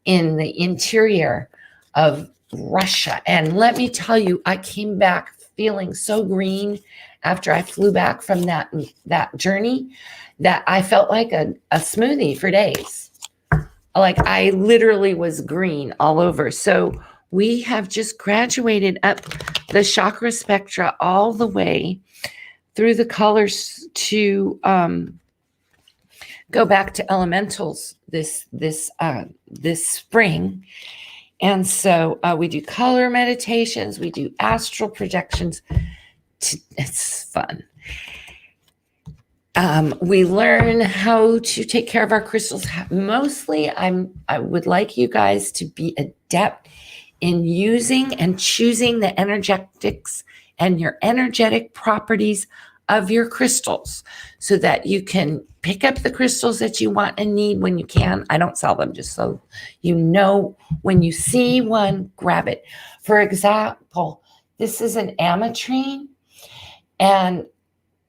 in the interior of Russia. And let me tell you, I came back feeling so green after I flew back from that journey that I felt like a smoothie for days. Like I literally was green all over. So we have just graduated up the chakra spectra all the way through the colors to go back to elementals this spring. And so we do color meditations, we do astral projections. It's fun. We learn how to take care of our crystals. Mostly, I would like you guys to be adept in using and choosing the energetics and your energetic properties of your crystals so that you can pick up the crystals that you want and need when you can. I don't sell them, just so you know, when you see one, grab it. For example, this is an ametrine, and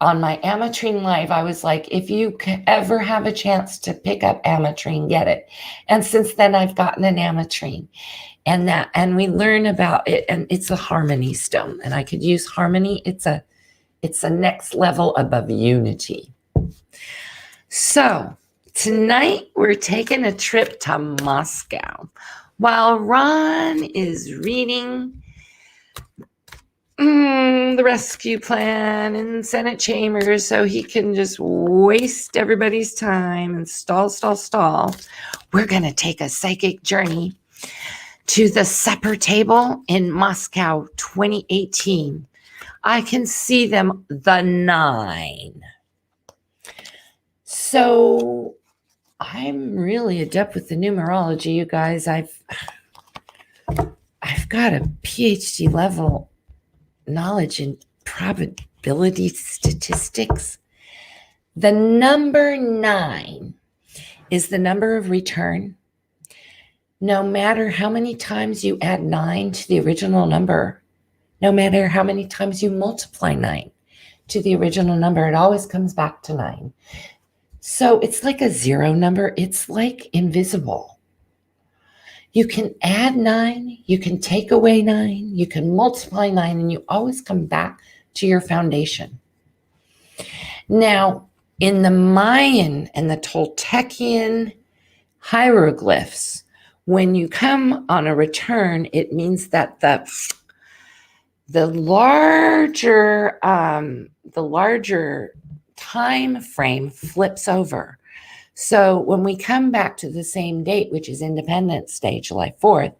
on my ametrine live, I was like, if you ever have a chance to pick up ametrine, get it. And since then, I've gotten an ametrine, and we learn about it, and it's a harmony stone, and I could use harmony. It's a next level above unity. So tonight we're taking a trip to Moscow while Ron is reading the rescue plan in Senate chambers so he can just waste everybody's time and stall. We're going to take a psychic journey to the supper table in Moscow 2018. I can see them, the 9. So I'm really adept with the numerology, you guys. I've got a PhD level knowledge in probability statistics. The number 9 is the number of return. No matter how many times you add 9 to the original number, no matter how many times you multiply 9 to the original number, it always comes back to 9. So it's like a 0 number. It's like invisible. You can add 9, you can take away 9, you can multiply 9, and you always come back to your foundation. Now, in the Mayan and the Toltecan hieroglyphs, when you come on a return, it means that the larger time frame flips over. So when we come back to the same date, which is Independence Day, July 4th,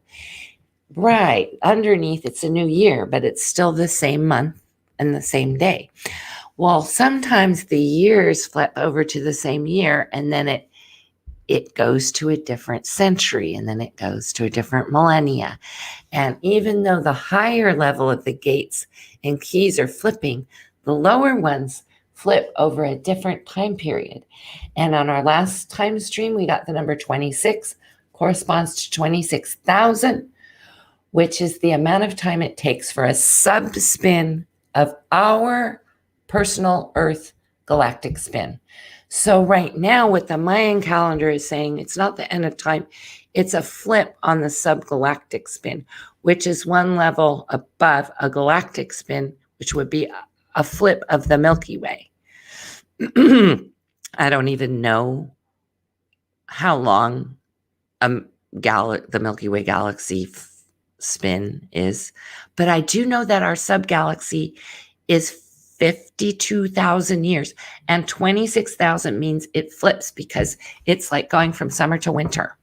right, underneath it's a new year, but it's still the same month and the same day. Well, sometimes the years flip over to the same year, and then it goes to a different century, and then it goes to a different millennia. And even though the higher level of the gates and keys are flipping, the lower ones flip over a different time period. And on our last time stream, we got the number 26, corresponds to 26,000, which is the amount of time it takes for a sub-spin of our personal Earth galactic spin. So right now, what the Mayan calendar is saying, it's not the end of time, it's a flip on the subgalactic spin, which is one level above a galactic spin, which would be a flip of the Milky Way. I don't even know how long the Milky Way galaxy spin is, but I do know that our subgalaxy is 52,000 years, and 26,000 means it flips because it's like going from summer to winter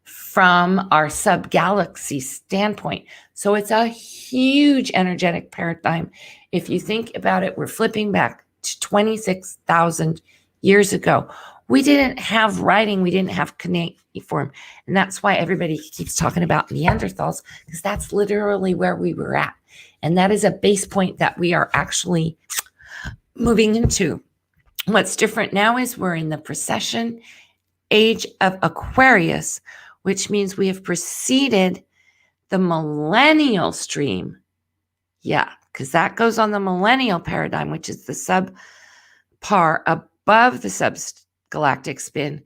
from our subgalaxy standpoint. So it's a huge energetic paradigm. If you think about it, we're flipping back to 26,000 years ago. We didn't have writing. We didn't have cuneiform. And that's why everybody keeps talking about Neanderthals, because that's literally where we were at. And that is a base point that we are actually moving into. What's different now is we're in the precession age of Aquarius, which means we have preceded the millennial stream. Yeah, because that goes on the millennial paradigm, which is the subpar above the subgalactic spin.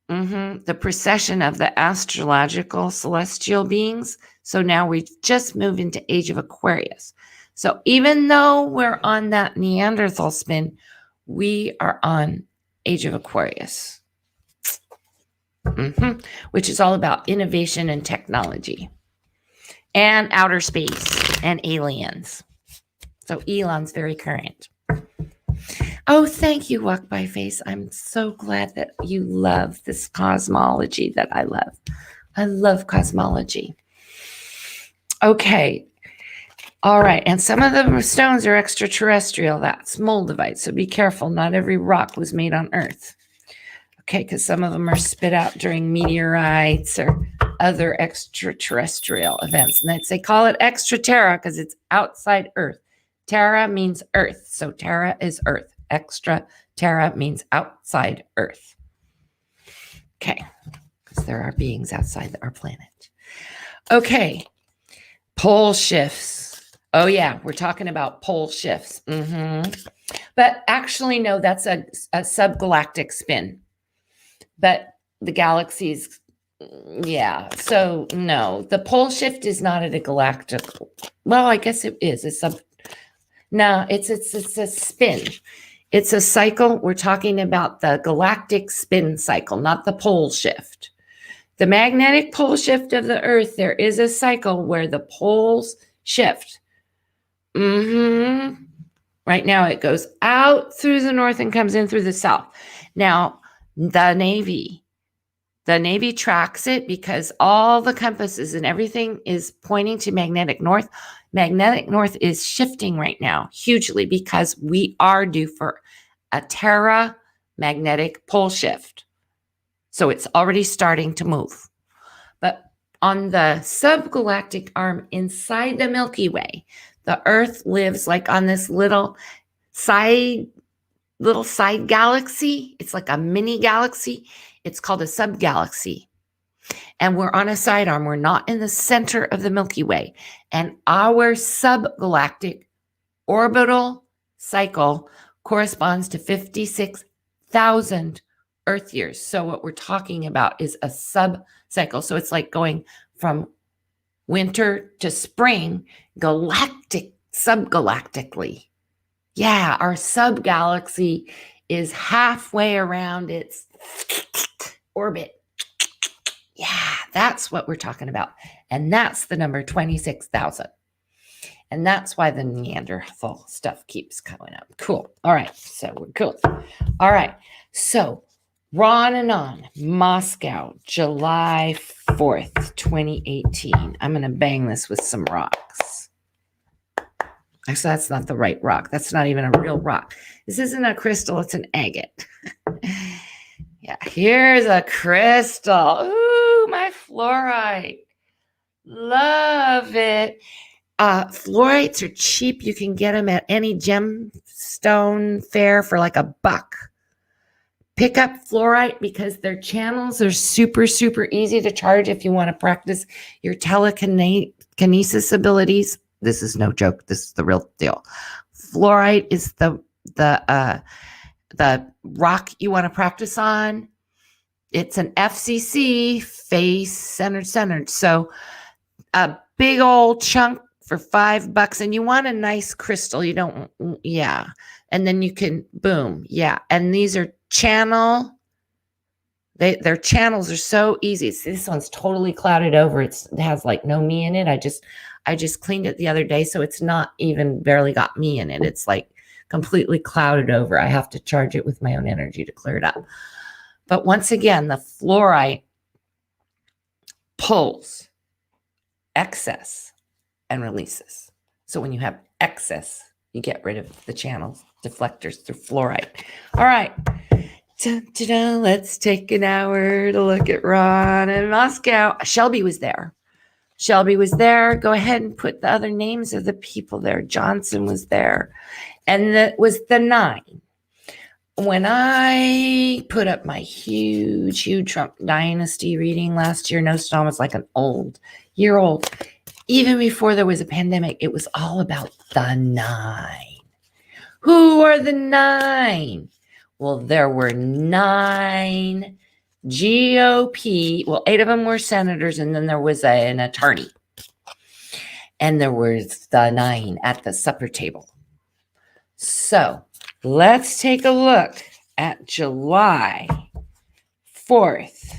The precession of the astrological celestial beings. So now we've just moved into age of Aquarius. So even though we're on that Neanderthal spin, we are on age of Aquarius, which is all about innovation and technology and outer space and aliens. So Elon's very current. Oh, thank you, Walk by Face. I'm so glad that you love this cosmology that I love. I love cosmology. Okay. All right. And some of the stones are extraterrestrial. That's moldavite. So be careful. Not every rock was made on Earth. Okay. Because some of them are spit out during meteorites or other extraterrestrial events. And they call it extraterra because it's outside Earth. Terra means Earth. So terra is Earth. Extraterra means outside Earth. Okay. Because there are beings outside our planet. Okay. Pole shifts. Oh, yeah, we're talking about pole shifts. But actually, no, that's a subgalactic spin. But the galaxies, yeah. So, no, the pole shift is not at a galactic. Well, I guess it is. It's a spin. It's a cycle. We're talking about the galactic spin cycle, not the pole shift. The magnetic pole shift of the Earth, there is a cycle where the poles shift. Right now it goes out through the north and comes in through the south. Now, the Navy tracks it because all the compasses and everything is pointing to magnetic north. Magnetic north is shifting right now hugely because we are due for a terra magnetic pole shift. So it's already starting to move. But on the subgalactic arm inside the Milky Way, the Earth lives like on this little side galaxy. It's like a mini galaxy. It's called a subgalaxy. And we're on a side arm. We're not in the center of the Milky Way. And our subgalactic orbital cycle corresponds to 56,000 Earth years. So what we're talking about is a sub-cycle. So it's like going from winter to spring, subgalactically. Yeah, our subgalaxy is halfway around its orbit. Yeah, that's what we're talking about. And that's the number 26,000. And that's why the Neanderthal stuff keeps coming up. Cool. All right. So we're cool. All right. So Ron Anon, Moscow, July 4th, 2018. I'm going to bang this with some rocks. Actually, that's not the right rock. That's not even a real rock. This isn't a crystal. It's an agate. Yeah, here's a crystal. Ooh, my fluorite. Love it. Fluorites are cheap. You can get them at any gemstone fair for like $1. Pick up fluorite because their channels are super, super easy to charge if you want to practice your telekinesis abilities. This is no joke. This is the real deal. Fluorite is the rock you want to practice on. It's an FCC, face centered. So a big old chunk for $5, and you want a nice crystal. You don't, yeah. And then you can, boom, yeah. And these are their channels are so easy. This one's totally clouded over. It has like no me in it. I just cleaned it the other day, so it's not even barely got me in it. It's like completely clouded over. I have to charge it with my own energy to clear it up. But once again, the fluorite pulls excess and releases. So when you have excess, you get rid of the channels, deflectors through fluorite. All right. Dun, dun, dun, let's take an hour to look at Ron in Moscow. Shelby was there. Go ahead and put the other names of the people there. Johnson was there. And that was the 9. When I put up my huge Trump dynasty reading last year, Nostrom was like an year old. Even before there was a pandemic, it was all about the 9. Who are the 9? Well, there were 9 GOP. Well, 8 of them were senators, and then there was an attorney. And there was the 9 at the supper table. So let's take a look at July 4th,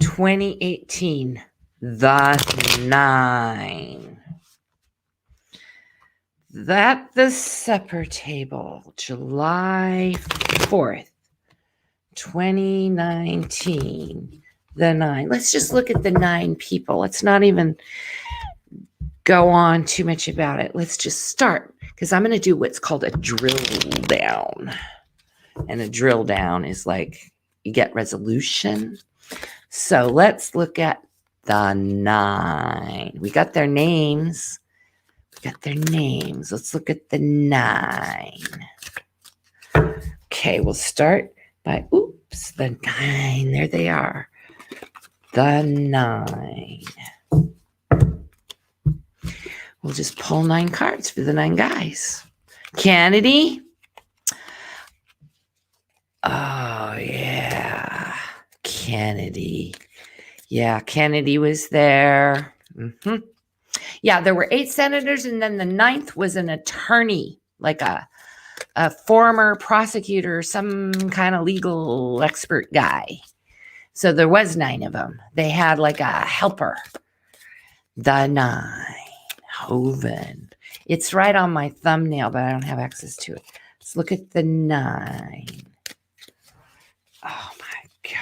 2018. The 9. At the supper table, July 4th, 2019. The 9. Let's just look at the 9 people. Let's not even go on too much about it. Let's just start, because I'm going to do what's called a drill down. And a drill down is like you get resolution. So let's look at the 9. We got their names. Let's look at the 9. Okay, we'll start by, the 9. There they are. The 9. We'll just pull 9 cards for the 9 guys. Kennedy. Oh, yeah. Kennedy. Yeah, Kennedy was there. Yeah, there were 8 senators, and then the 9th was an attorney, like a former prosecutor, some kind of legal expert guy. So there was 9 of them. They had like a helper. The 9. Hoven. It's right on my thumbnail, but I don't have access to it. Let's look at the 9. Oh my God.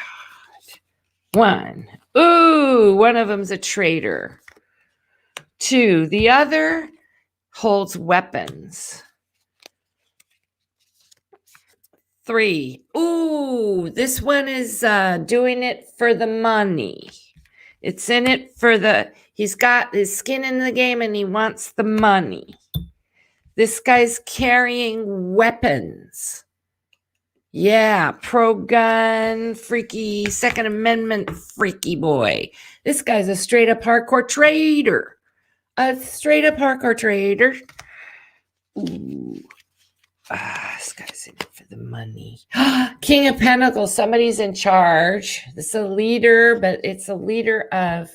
1. Ooh, one of them's a traitor. 2, the other holds weapons. 3, ooh, this one is doing it for the money. It's in it for he's got his skin in the game and he wants the money. This guy's carrying weapons. Yeah, pro-gun, freaky, Second Amendment freaky boy. This guy's a straight-up hardcore traitor. Ooh. This guy's in it for the money. King of Pentacles. Somebody's in charge. This is a leader, but it's a leader of...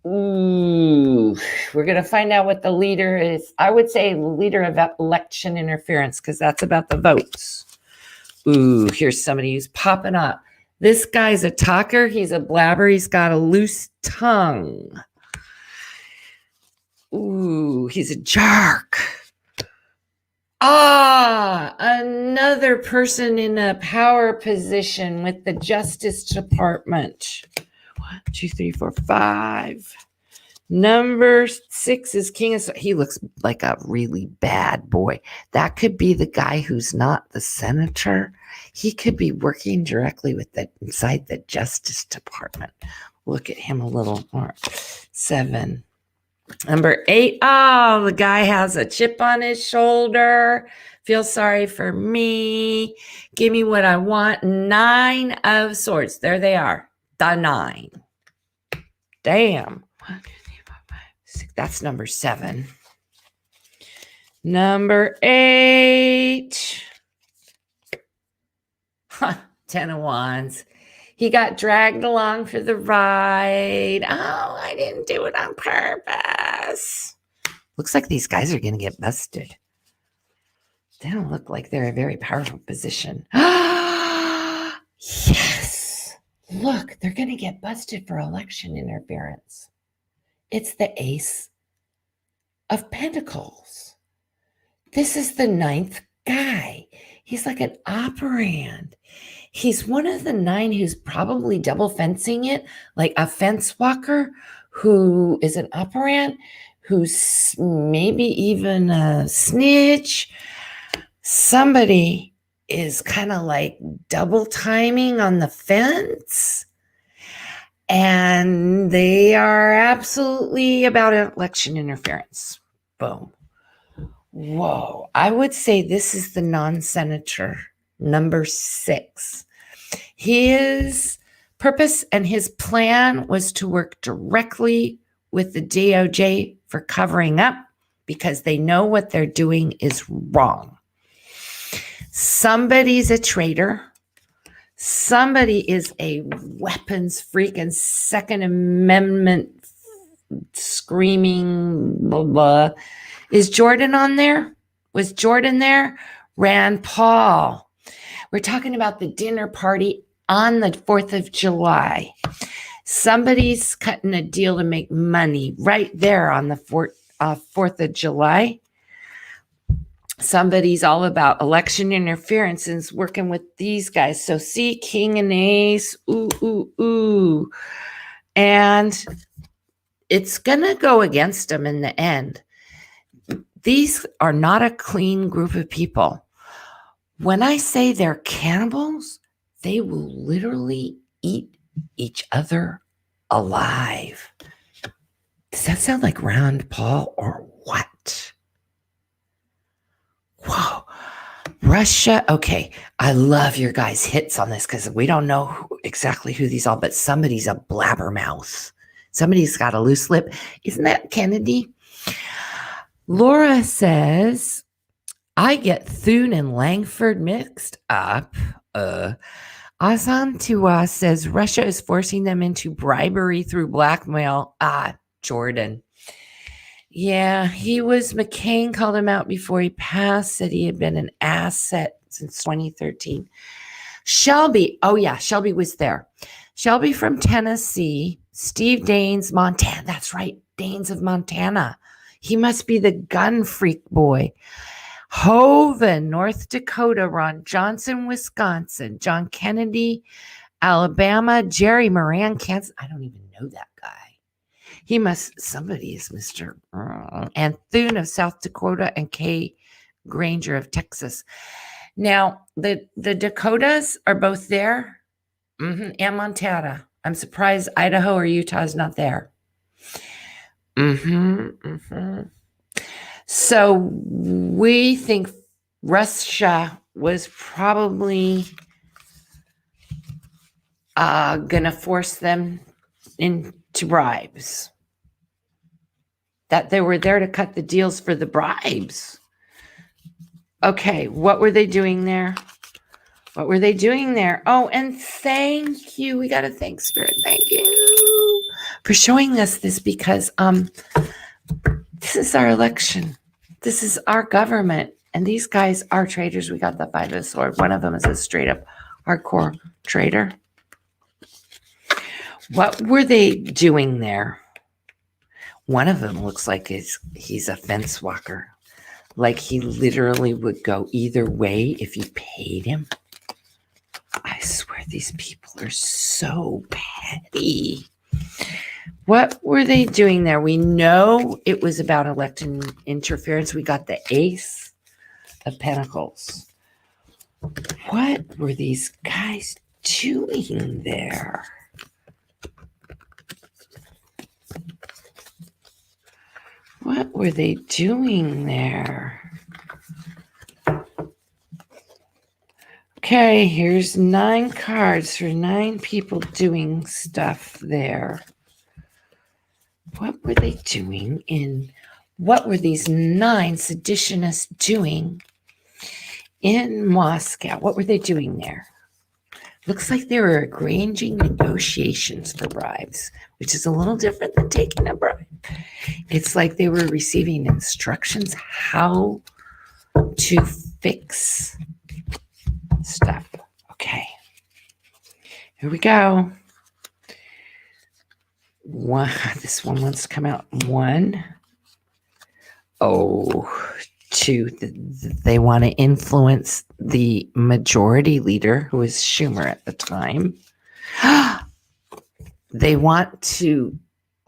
Ooh. We're going to find out what the leader is. I would say leader of election interference, because that's about the votes. Ooh, here's somebody who's popping up. This guy's a talker. He's a blabber. He's got a loose tongue. Ooh, he's a jerk. Another person in a power position with the Justice Department. 1, 2, 3, 4, 5. Number 6 is King of... He looks like a really bad boy. That could be the guy who's not the senator. He could be working directly with inside the Justice Department. Look at him a little more. 7. Number 8. Oh, the guy has a chip on his shoulder. Feel sorry for me. Give me what I want. 9 of Swords. There they are. The 9. Damn. 1, 2, 3, 4, 5, 6. That's number 7. Number 8. 10 of Wands. He got dragged along for the ride. Oh, I didn't do it on purpose. Looks like these guys are going to get busted. They don't look like they're a very powerful position. Yes. Look, they're going to get busted for election interference. It's the Ace of Pentacles. This is the 9th guy. He's like an operand. He's one of the 9 who's probably double fencing it, like a fence walker who is an operand, who's maybe even a snitch. Somebody is kind of like double timing on the fence. And they are absolutely about election interference. Boom. Whoa. I would say this is the non-senator, number 6. His purpose and his plan was to work directly with the DOJ for covering up because they know what they're doing is wrong. Somebody's a traitor. Somebody is a weapons freak and Second Amendment screaming blah, blah. Is Jordan on there? Was Jordan there? Rand Paul. We're talking about the dinner party on the 4th of July. Somebody's cutting a deal to make money right there on the 4th of July. Somebody's all about election interference and is working with these guys. So see, king and ace, ooh, ooh, ooh. And it's going to go against them in the end. These are not a clean group of people. When I say they're cannibals, they will literally eat each other alive. Does that sound like Rand Paul or what? Whoa. Russia. Okay. I love your guys' hits on this because we don't know exactly who these are, but somebody's a blabbermouth. Somebody's got a loose lip. Isn't that Kennedy? Laura says, I get Thune and Langford mixed up. Azantua says Russia is forcing them into bribery through blackmail. Jordan. Yeah, McCain called him out before he passed, said he had been an asset since 2013. Shelby was there. Shelby from Tennessee, Steve Daines, Montana. That's right, Daines of Montana. He must be the gun freak boy. Hoven, North Dakota, Ron Johnson, Wisconsin, John Kennedy, Alabama, Jerry Moran, Kansas. I don't even know that guy. Somebody is Mr. And Thune of South Dakota and Kay Granger of Texas. Now, the Dakotas are both there, and Montana. I'm surprised Idaho or Utah is not there. So we think Russia was probably going to force them into bribes. That they were there to cut the deals for the bribes. Okay, what were they doing there? Oh, and thank you. We got to thank Spirit. Thank you for showing us this because this is our election. This is our government. And these guys are traitors. We got the 5 of Swords. One of them is a straight up hardcore traitor. What were they doing there? One of them looks like he's a fence walker. Like he literally would go either way if you paid him. I swear these people are so petty. What were they doing there? We know it was about election interference. We got the Ace of Pentacles. What were these guys doing there? What were they doing there? Okay, here's 9 cards for 9 people doing stuff there. What were they doing what were these 9 seditionists doing in Moscow? What were they doing there? Looks like they were arranging negotiations for bribes, which is a little different than taking a bribe. It's like they were receiving instructions how to fix stuff. Okay. Here we go. This one wants to come out. 1. 2. They want to influence the majority leader, who was Schumer at the time. They want to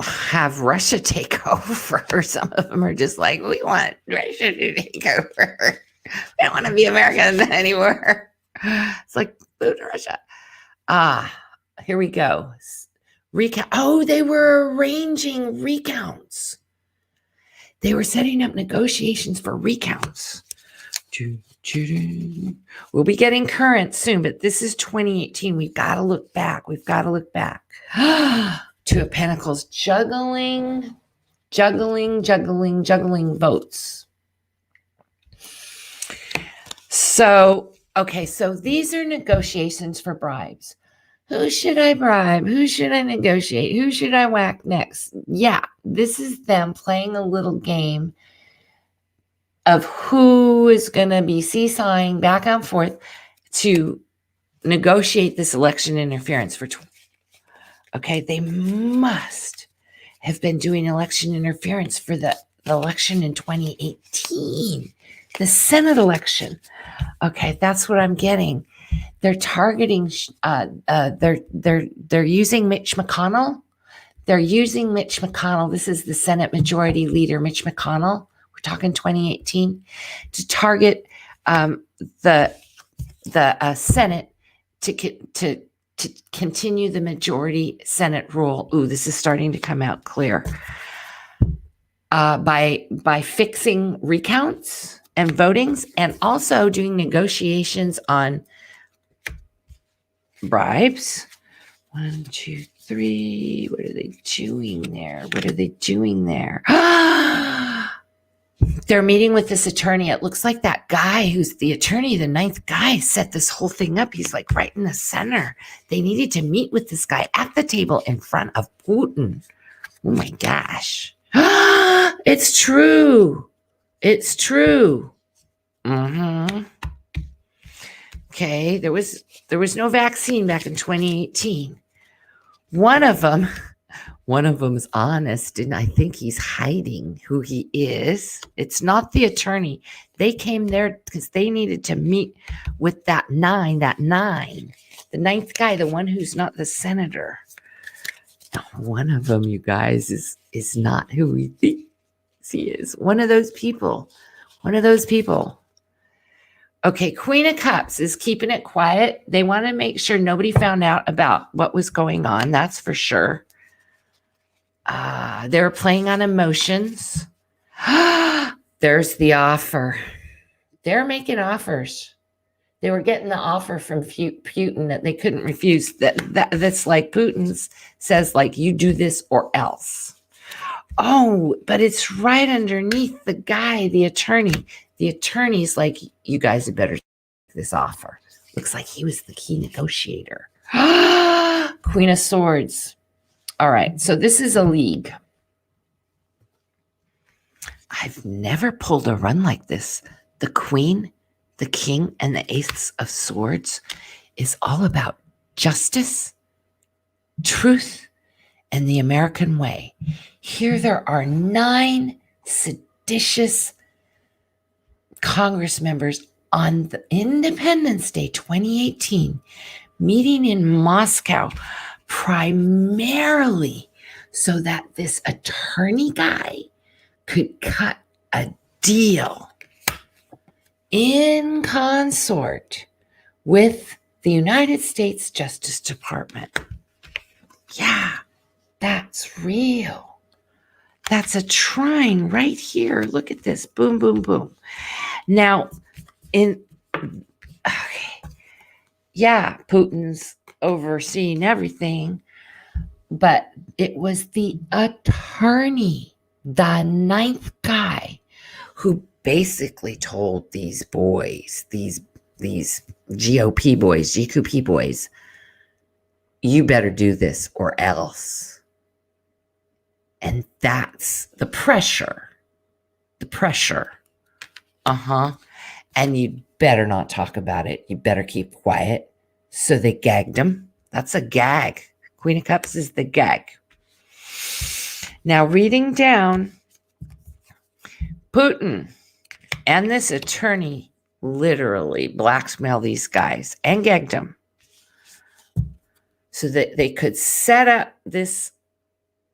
have Russia take over. Some of them are just like, we want Russia to take over. We don't want to be Americans anymore. It's like food in Russia. Here we go. Recount. Oh, they were arranging recounts. They were setting up negotiations for recounts. We'll be getting current soon, but this is 2018. We've got to look back. Two of Pentacles, juggling votes. So these are negotiations for bribes. Who should I bribe? Who should I negotiate? Who should I whack next? Yeah, this is them playing a little game of who is going to be seesawing back and forth to negotiate this election interference for. They must have been doing election interference for the election in 2018, the Senate election. That's what I'm getting. They're targeting. They're using Mitch McConnell. This is the Senate Majority Leader, Mitch McConnell. We're talking 2018 to target the Senate to continue the majority Senate rule. Ooh, this is starting to come out clear. By fixing recounts and votings, and also doing negotiations on bribes. 1, 2, 3. What are they doing there? They're meeting with this attorney. It looks like that guy who's the attorney, the ninth guy, set this whole thing up. He's like right in the center. They needed to meet with this guy at the table in front of Putin. Oh my gosh. It's true. Okay, there was no vaccine back in 2018. One of them is honest, and I think he's hiding who he is. It's not the attorney. They came there because they needed to meet with that nine, the ninth guy, the one who's not the senator. One of them, you guys, is not who he thinks he is. One of those people. Okay, Queen of Cups is keeping it quiet. They want to make sure nobody found out about what was going on. That's for sure. They're playing on emotions. There's the offer. They're making offers. They were getting the offer from Putin that they couldn't refuse. That's like Putin says, like, you do this or else. Oh, but it's right underneath the guy, the attorney. The attorney's like, you guys had better take this offer. Looks like he was the key negotiator. Queen of Swords. All right, so this is a league. I've never pulled a run like this. The Queen, the King, and the Ace of Swords is all about justice, truth, and the American way. Here there are 9 seditious Congress members on the Independence Day 2018 meeting in Moscow primarily so that this attorney guy could cut a deal in consort with the United States Justice Department. Yeah, that's real. That's a trine right here. Look at this. Boom, boom, boom. Now, Putin's overseeing everything, but it was the attorney, the 9th guy, who basically told these boys, these GOP boys, GQP boys, you better do this or else. And that's the pressure. And you better not talk about it. You better keep quiet. So they gagged him. That's a gag. Queen of Cups is the gag. Now, reading down, Putin and this attorney literally blackmailed these guys and gagged them so that they could set up this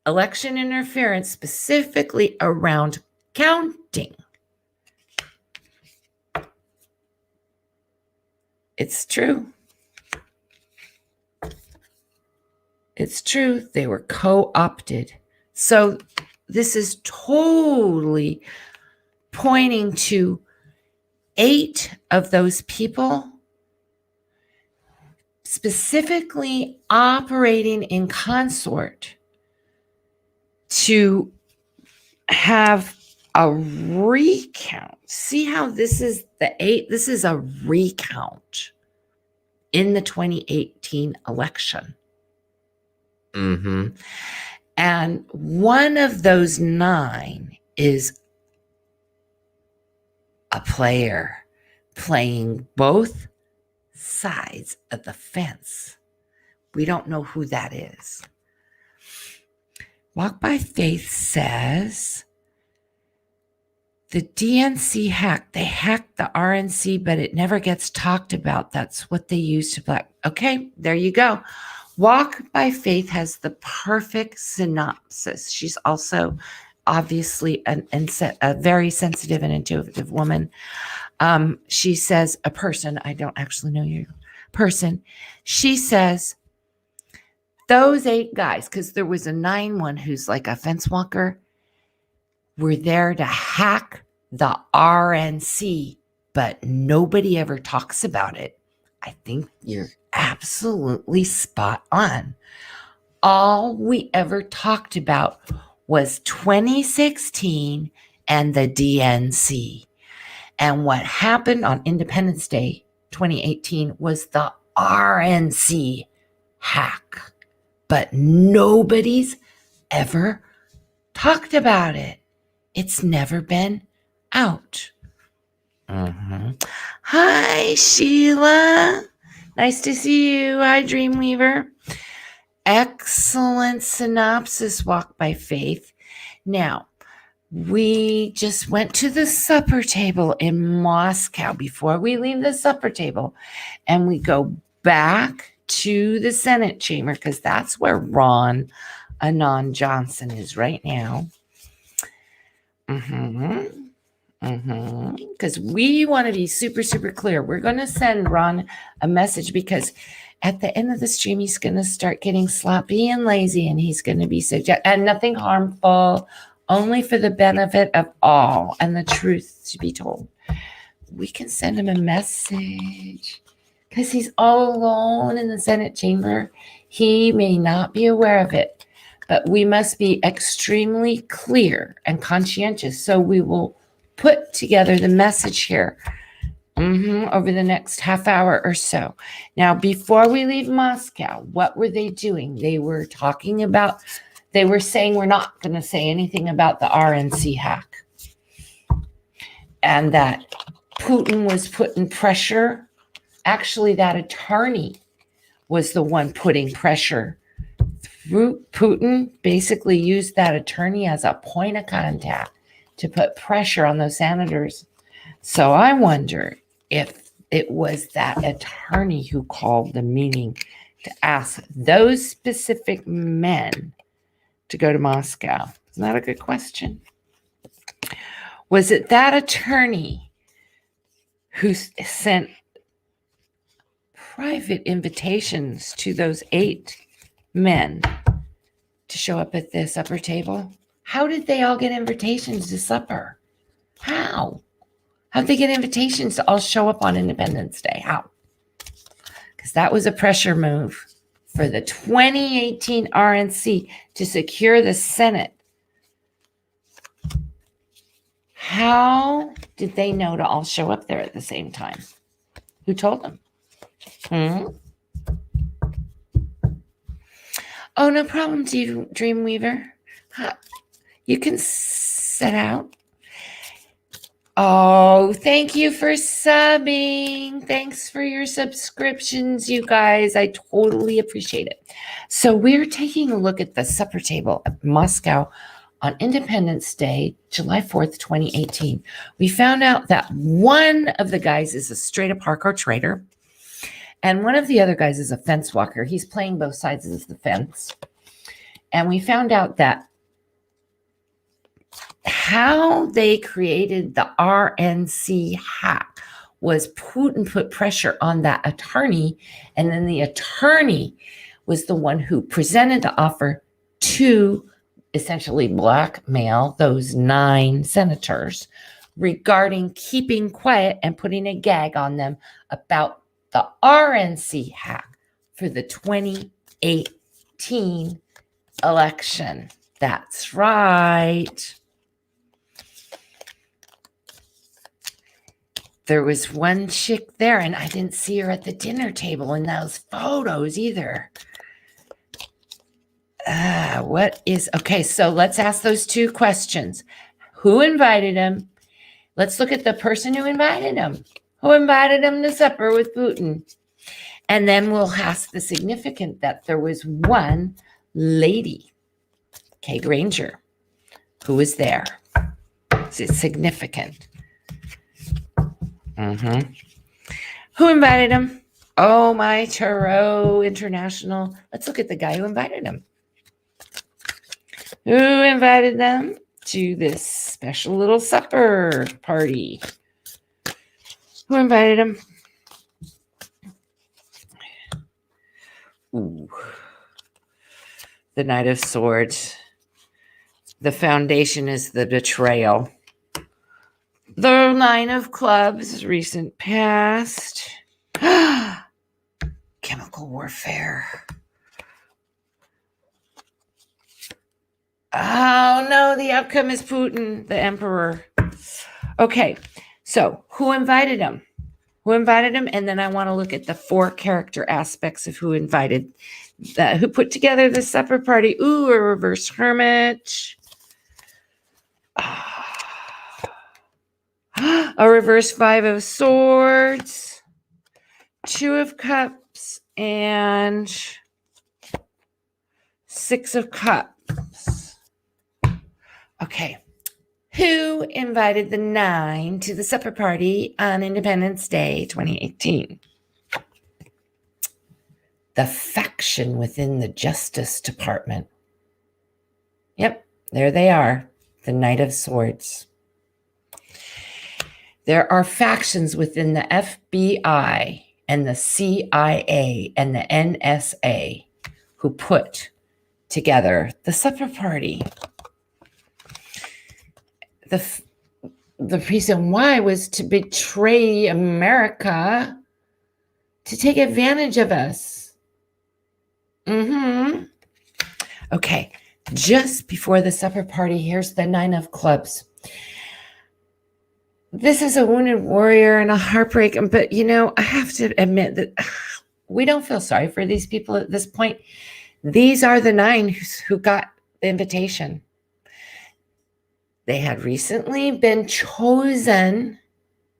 election interference specifically around counting. It's true. It's true. They were co-opted. So this is totally pointing to 8 of those people specifically operating in consort to have a recount. See how this is the 8? This is a recount in the 2018 election. And one of those 9 is a player playing both sides of the fence. We don't know who that is. Walk by Faith says the DNC hacked. They hacked the RNC, but it never gets talked about. That's what they use to black. Okay, there you go. Walk by Faith has the perfect synopsis. She's also obviously a very sensitive and intuitive woman. She says, a person, I don't actually know your person. She says, those 8 guys, because there was a 9-1 who's like a fence walker, were there to hack the RNC, but nobody ever talks about it. I think you're absolutely spot on. All we ever talked about was 2016 and the DNC. And what happened on Independence Day 2018 was the RNC hack. But nobody's ever talked about it. It's never been out. Hi, Sheila. Nice to see you. Hi, Dreamweaver. Excellent synopsis, Walk by Faith. Now, we just went to the supper table in Moscow before we leave the supper table, and we go back to the Senate chamber because that's where Ron Anon Johnson is right now. Because we want to be super, super clear. We're going to send Ron a message because at the end of the stream, he's going to start getting sloppy and lazy, and he's going to be and nothing harmful, only for the benefit of all and the truth to be told. We can send him a message because he's all alone in the Senate chamber. He may not be aware of it, but we must be extremely clear and conscientious. So we will put together the message here over the next half hour or so. Now, before we leave Moscow, what were they doing? They were saying we're not going to say anything about the RNC hack, and that Putin was putting pressure. Actually, that attorney was the one putting pressure through. Putin basically used that attorney as a point of contact to put pressure on those senators. So I wonder if it was that attorney who called the meeting to ask those specific men to go to Moscow. Isn't that a good question? Was it that attorney who sent private invitations to those 8 men to show up at the supper table? How did they all get invitations to supper? How? How'd they get invitations to all show up on Independence Day? How? Because that was a pressure move for the 2018 RNC to secure the Senate. How did they know to all show up there at the same time? Who told them? Oh, no problem, Dreamweaver. You can set out. Oh, thank you for subbing. Thanks for your subscriptions, you guys. I totally appreciate it. So we're taking a look at the supper table at Moscow on Independence Day, July 4th, 2018. We found out that one of the guys is a straight-up hardcore trader, and one of the other guys is a fence walker. He's playing both sides of the fence. And we found out that how they created the RNC hack was Putin put pressure on that attorney, and then the attorney was the one who presented the offer to essentially blackmail those 9 senators regarding keeping quiet and putting a gag on them about the RNC hack for the 2018 election. That's right. There was one chick there, and I didn't see her at the dinner table in those photos either. Okay, so let's ask those 2 questions. Who invited him? Let's look at the person who invited him. Who invited him to supper with Putin? And then we'll ask the significant that there was one lady, Kay Granger, who was there. It's significant. Who invited him? Oh, my Tarot International. Let's look at the guy who invited him. Who invited them to this special little supper party? Who invited him? Ooh. The Knight of Swords. The foundation is the betrayal. The 9 of Clubs, recent past. Chemical warfare. Oh, no, the outcome is Putin, the emperor. Okay, so who invited him? Who invited him? And then I want to look at the 4 character aspects of who invited, who put together the supper party. Ooh, a reverse hermit. A reverse 5 of Swords. 2 of Cups and 6 of Cups. Okay. Who invited the 9 to the supper party on Independence Day 2018? The faction within the Justice Department. Yep, there they are. The Knight of Swords. There are factions within the FBI and the CIA and the NSA who put together the supper party. The reason why was to betray America, to take advantage of us. Okay, just before the supper party, here's the 9 of Clubs. This is a wounded warrior and a heartbreak, but I have to admit that we don't feel sorry for these people at this point. These are the 9 who got the invitation. They had recently been chosen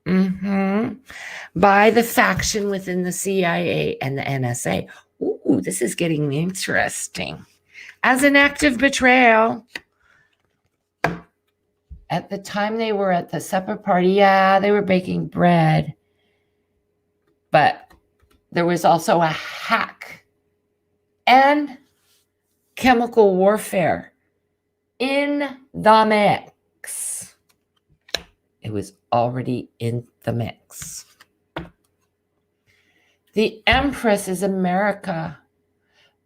by the faction within the CIA and the NSA. Ooh, this is getting interesting. As an act of betrayal. At the time they were at the supper party, they were baking bread. But there was also a hack and chemical warfare in the mix. It was already in the mix. The Empress is America,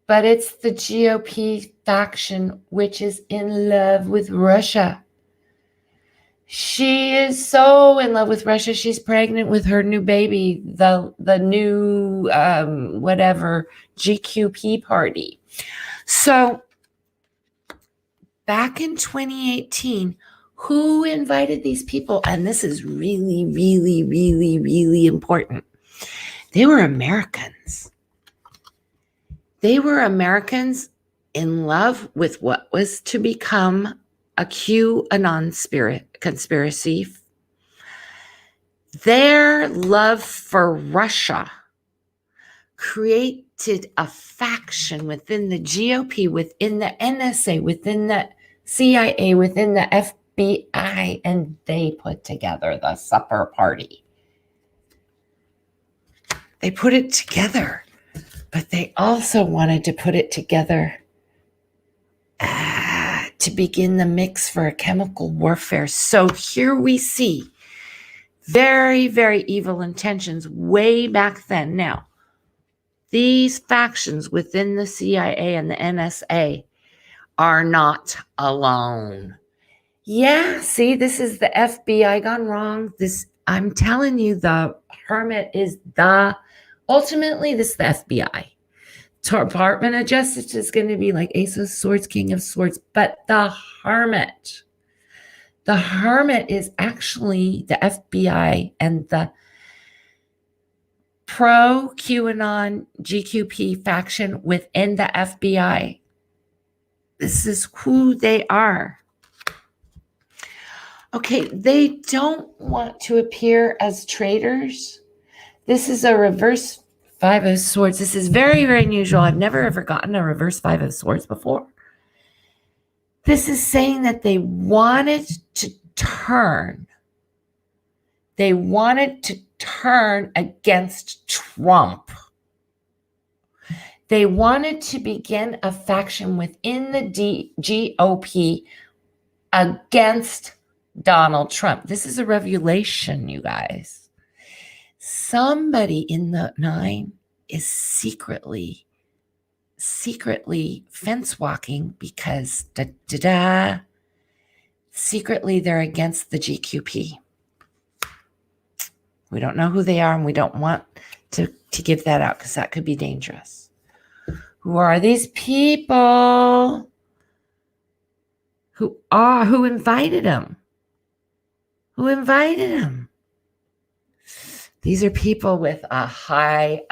but it's the GOP faction which is in love with Russia. She is so in love with Russia. She's pregnant with her new baby, the new GQP party. So back in 2018, who invited these people? And this is really, really, really, really important. They were Americans. They were Americans in love with what was to become a QAnon conspiracy. Their love for Russia created a faction within the GOP, within the NSA, within the CIA, within the FBI, and they put together the supper party. They put it together, but they also wanted to put it together to begin the mix for a chemical warfare. So here we see Very, very evil intentions way back then. Now, these factions within the CIA and the NSA are not alone. Yeah, see, this is the FBI gone wrong. I'm telling you, the Hermit is ultimately, this is the FBI. Department of Justice is going to be like Ace of Swords, King of Swords, but the Hermit is actually the FBI and the pro QAnon GQP faction within the FBI. This is who they are. Okay, they don't want to appear as traitors. This is a reverse Five of Swords. This is very, very unusual. I've never ever gotten a reverse Five of Swords before. This is saying that they wanted to turn. They wanted to turn against Trump. They wanted to begin a faction within the GOP against Donald Trump. This is a revelation, you guys. Somebody in the 9 is secretly fence walking because secretly they're against the GQP. We don't know who they are, and we don't want to give that out because that could be dangerous. Who are these people? Who invited them? Who invited them? These are people with a high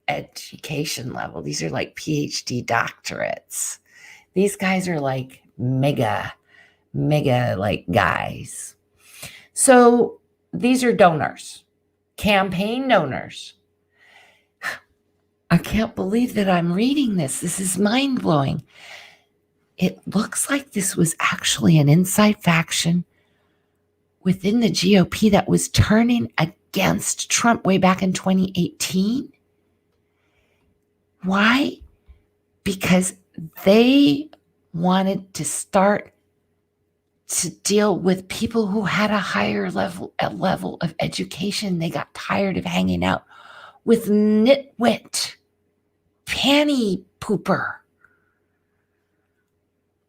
education level. These are like PhD doctorates. These guys are like mega like guys. So these are donors, campaign donors. I can't believe that I'm reading this. This is mind-blowing. It looks like this was actually an inside faction within the GOP that was turning against Trump way back in 2018. Why? Because they wanted to start to deal with people who had a higher level of education. They got tired of hanging out with nitwit, panty pooper.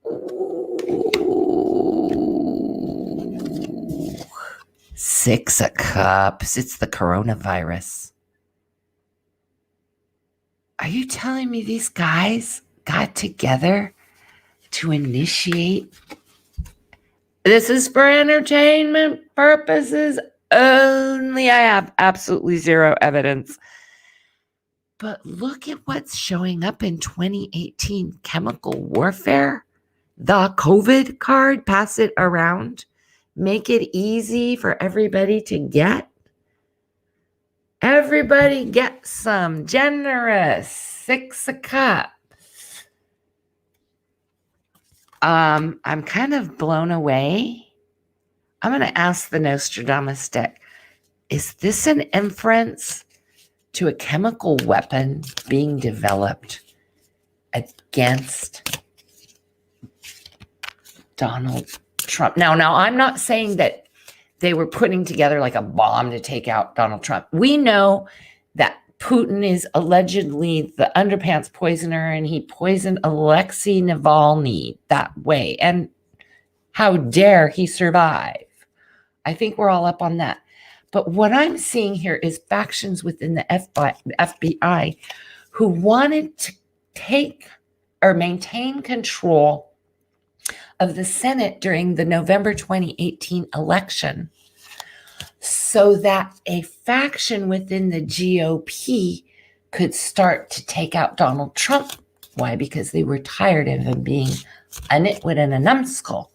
Ooh. 6 of Cups. It's the coronavirus. Are you telling me these guys got together to initiate? This is for entertainment purposes only. I have absolutely zero evidence. But look at what's showing up in 2018. Chemical warfare. The COVID card. Pass it around. Make it easy for everybody to get. Everybody get some. Generous. 6 of Cups. I'm kind of blown away. I'm going to ask the Nostradamus deck, is this an inference to a chemical weapon being developed against Donald Trump? Now, I'm not saying that they were putting together like a bomb to take out Donald Trump. We know that Putin is allegedly the underpants poisoner, and he poisoned Alexei Navalny that way. And how dare he survive? I think we're all up on that. But what I'm seeing here is factions within the FBI who wanted to take or maintain control of the Senate during the November 2018 election, so that a faction within the GOP could start to take out Donald Trump. Why? Because they were tired of him being a nitwit and a numbskull.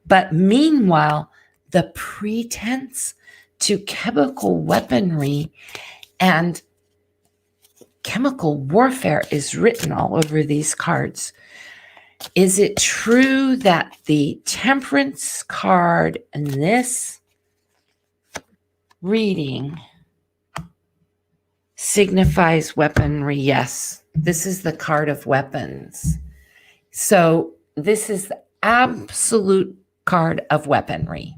But meanwhile, the pretense to chemical weaponry and chemical warfare is written all over these cards. Is it true that the Temperance card in this reading signifies weaponry? Yes, this is the card of weapons. So this is the absolute card of weaponry.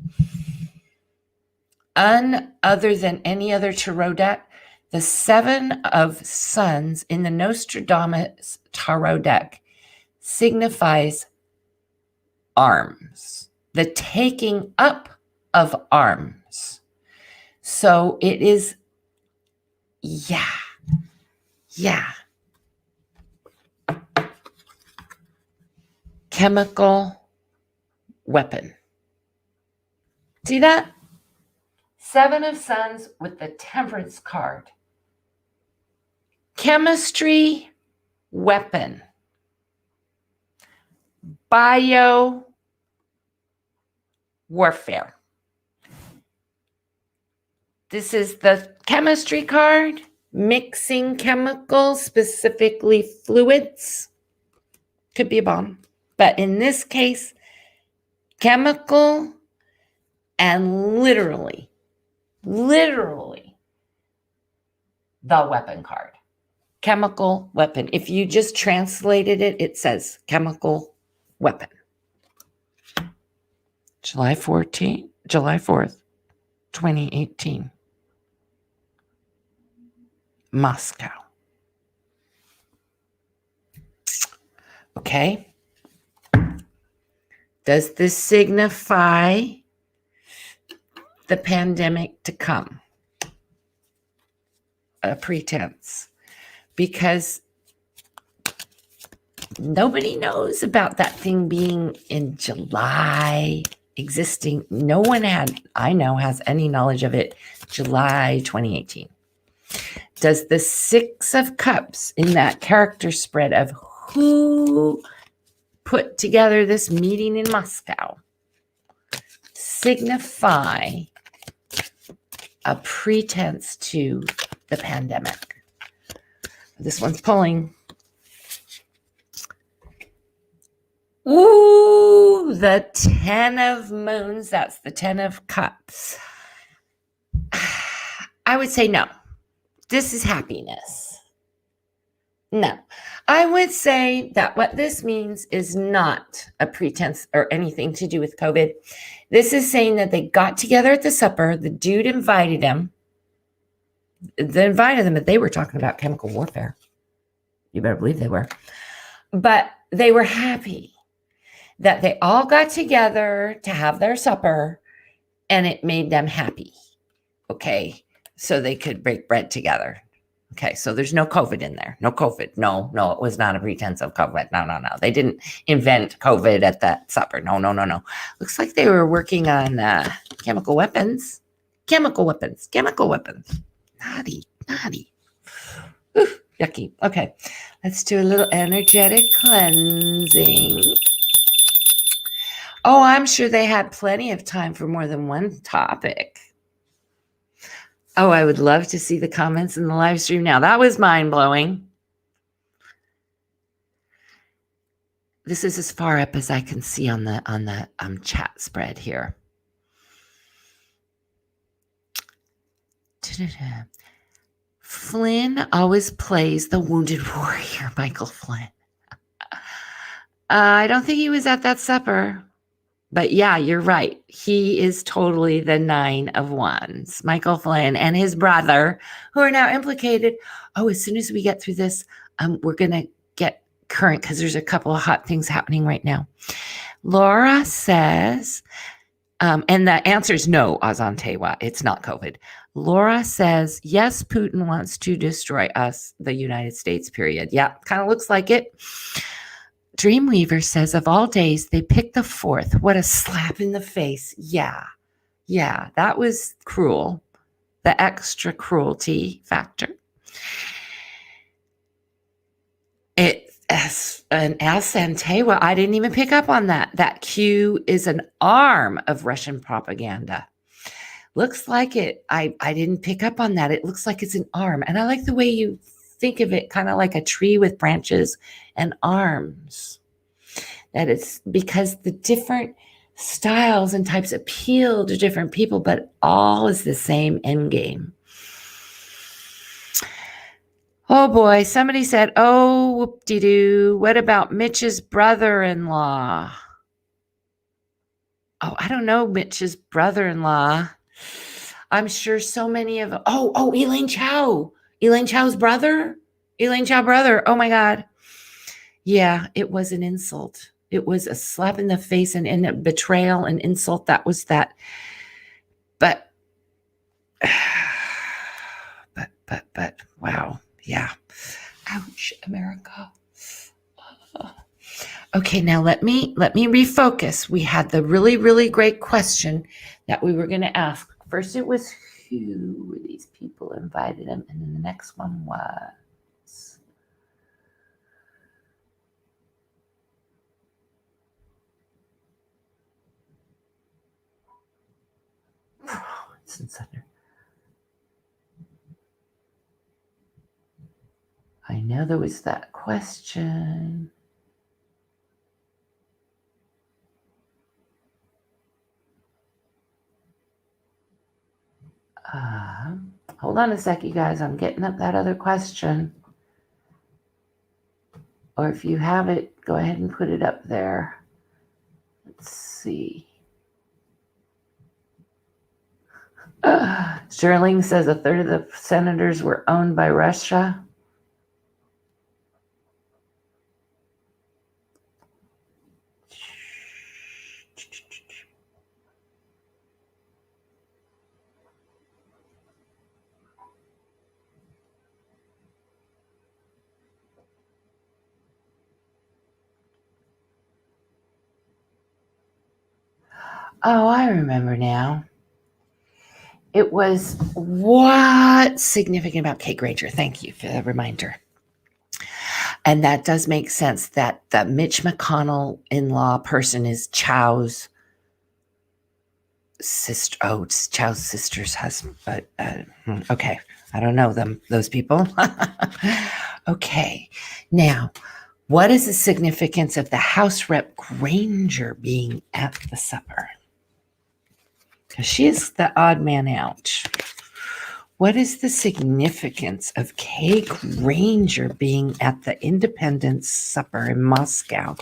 other than any other tarot deck, the Seven of Suns in the Nostradamus tarot deck signifies arms, the taking up of arms. So it is, yeah. Chemical weapon. See that? Seven of Suns with the Temperance card. Chemistry weapon. Bio warfare. This is the chemistry card, mixing chemicals, specifically fluids. Could be a bomb. But in this case, chemical and literally, the weapon card. Chemical weapon. If you just translated it, it says chemical weapon. July 4th, 2018. Moscow. Okay. Does this signify the pandemic to come? A pretense. Because nobody knows about that thing being in July, existing. No one I know, has any knowledge of it. July 2018. Does the Six of Cups in that character spread of who put together this meeting in Moscow signify a pretense to the pandemic? This one's pulling. Ooh, the 10 of Moons. That's the 10 of Cups. I would say no. This is happiness. No. I would say that what this means is not a pretense or anything to do with COVID. This is saying that they got together at the supper. The dude invited them. But they were talking about chemical warfare. You better believe they were. But they were happy that they all got together to have their supper, and it made them happy. Okay. So they could break bread together. Okay. So there's no COVID in there. No COVID. No, it was not a pretense of COVID. No. They didn't invent COVID at that supper. No. Looks like they were working on chemical weapons. Naughty. Ooh, yucky. Okay. Let's do a little energetic cleansing. Oh, I'm sure they had plenty of time for more than one topic. Oh, I would love to see the comments in the live stream now. That was mind-blowing. This is as far up as I can see on the chat spread here. Flynn always plays the wounded warrior, Michael Flynn. I don't think he was at that supper. But yeah, you're right. He is totally the 9 of Wands. Michael Flynn and his brother, who are now implicated. Oh, as soon as we get through this, we're going to get current because there's a couple of hot things happening right now. Laura says, and the answer is no, Azantewa. It's not COVID. Laura says, yes, Putin wants to destroy us, the United States, period. Yeah, kind of looks like it. Dreamweaver says, of all days, they picked the 4th. What a slap in the face. Yeah, that was cruel. The extra cruelty factor. As Santewa, I didn't even pick up on that. That Q is an arm of Russian propaganda. Looks like it. I didn't pick up on that. It looks like it's an arm. And I like the way you think of it, kind of like a tree with branches and arms. That it's because the different styles and types appeal to different people, but all is the same end game. Oh boy, somebody said, oh, whoop-de-doo, what about Mitch's brother-in-law? Oh, I don't know Mitch's brother-in-law. I'm sure so many of, Elaine Chow's brother. Elaine Chow brother. Oh my God. Yeah, it was an insult. It was a slap in the face and a betrayal and insult. That was that. But, wow. Yeah. Ouch, America. Okay, now let me refocus. We had the really, really great question that we were going to ask. First, it was who were these people invited him, and then the next one was I know there was that question. Hold on a sec, you guys. I'm getting up that other question. Or if you have it, go ahead and put it up there. Let's see. Sterling says a third of the senators were owned by Russia. Oh, I remember now. It was what's significant about Kate Granger. Thank you for the reminder. And that does make sense that the Mitch McConnell in-law person is Chow's sister. Oh, it's Chow's sister's husband. But okay, I don't know those people. Okay, now, what is the significance of the House Rep Granger being at the supper? Because she is the odd man out. What is the significance of Kay Granger being at the Independence Supper in Moscow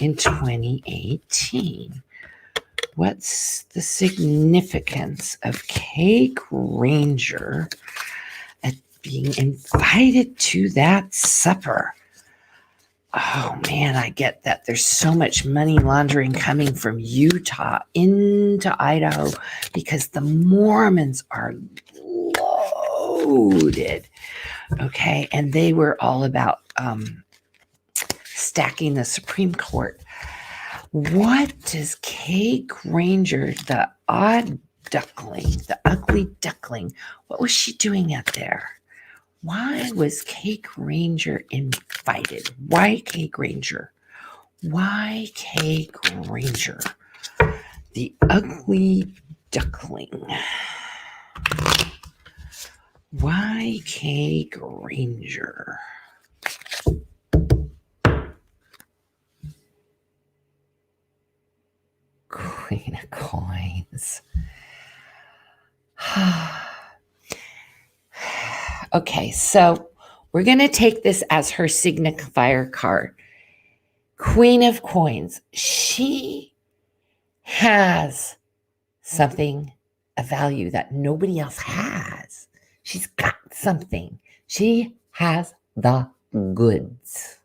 in 2018? What's the significance of Kay Granger at being invited to that supper? Oh man, I get that. There's so much money laundering coming from Utah into Idaho because the Mormons are loaded. Okay, and they were all about stacking the Supreme Court. What does Kay Granger, the odd duckling, the ugly duckling, what was she doing out there? Why was Kay Granger invited? Why Kay Granger? Why Kay Granger? The ugly duckling. Why Kay Granger? Queen of Coins. Okay, so we're going to take this as her signifier card. Queen of Coins. She has something of value that nobody else has. She's got something. She has the goods.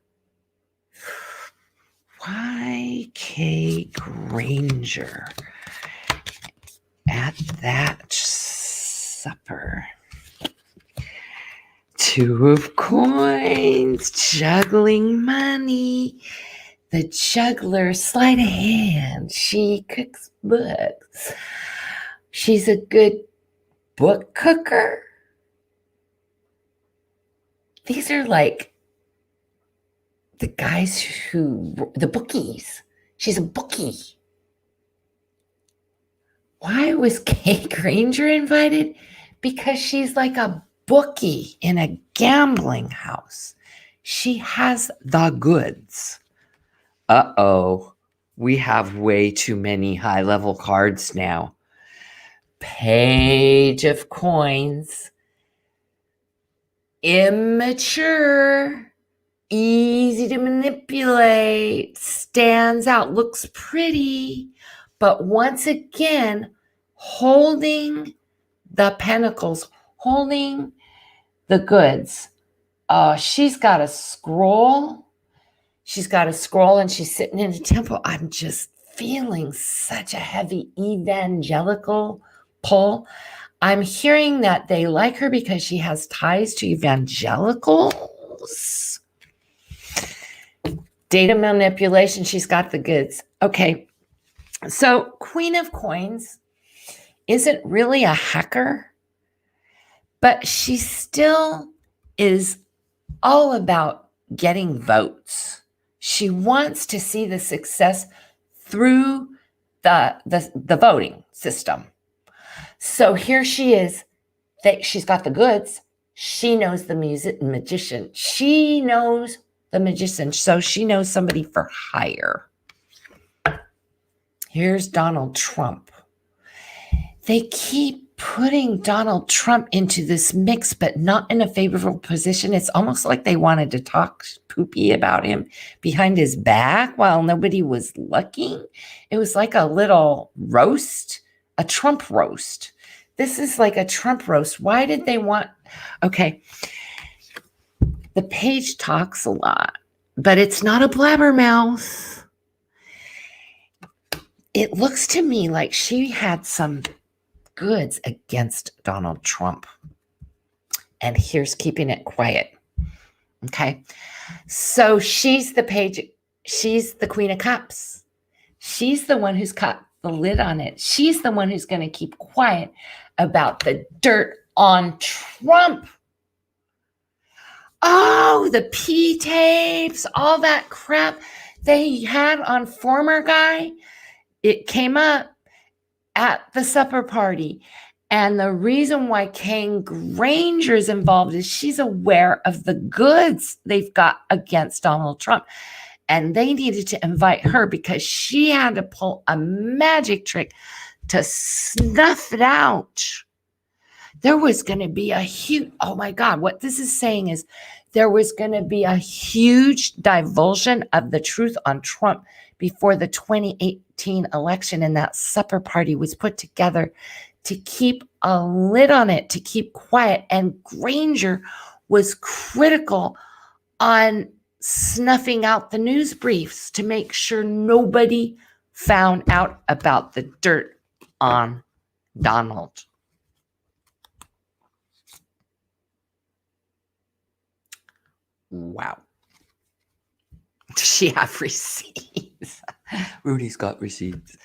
Why Kay Granger at that supper? Two of Coins, juggling money. The juggler, sleight of hand. She cooks books. She's a good book cooker. These are like the guys the bookies. She's a bookie. Why was Kay Granger invited? Because she's like a bookie in a gambling house. She has the goods. Uh-oh. We have way too many high-level cards now. Page of Coins. Immature. Easy to manipulate. Stands out. Looks pretty. But once again, holding the Pentacles holding the goods. She's got a scroll. She's got a scroll and she's sitting in a temple. I'm just feeling such a heavy evangelical pull. I'm hearing that they like her because she has ties to evangelicals. Data manipulation. She's got the goods. Okay. So Queen of Coins isn't really a hacker, but she still is all about getting votes. She wants to see the success through the voting system. So here she is. She's got the goods. She knows the magician. She knows the magician. So she knows somebody for hire. Here's Donald Trump. They keep putting Donald Trump into this mix, but not in a favorable position. It's almost like they wanted to talk poopy about him behind his back while nobody was looking. It was like a little roast, a Trump roast. This is like a Trump roast. Why did they want? Okay. The page talks a lot, but it's not a blabbermouth. It looks to me like she had some goods against Donald Trump. And here's keeping it quiet. Okay. So she's the page. She's the Queen of Cups. She's the one who's got the lid on it. She's the one who's going to keep quiet about the dirt on Trump. Oh, the P tapes, all that crap they had on former guy. It came up at the supper party. And the reason why Kane Granger is involved is she's aware of the goods they've got against Donald Trump. And they needed to invite her because she had to pull a magic trick to snuff it out. There was going to be a huge, oh my God, what this is saying is there was going to be a huge divulsion of the truth on Trump before the 2018 election. And that supper party was put together to keep a lid on it, to keep quiet. And Granger was critical on snuffing out the news briefs to make sure nobody found out about the dirt on Donald. Wow. Does she have receipts? Rudy's got receipts.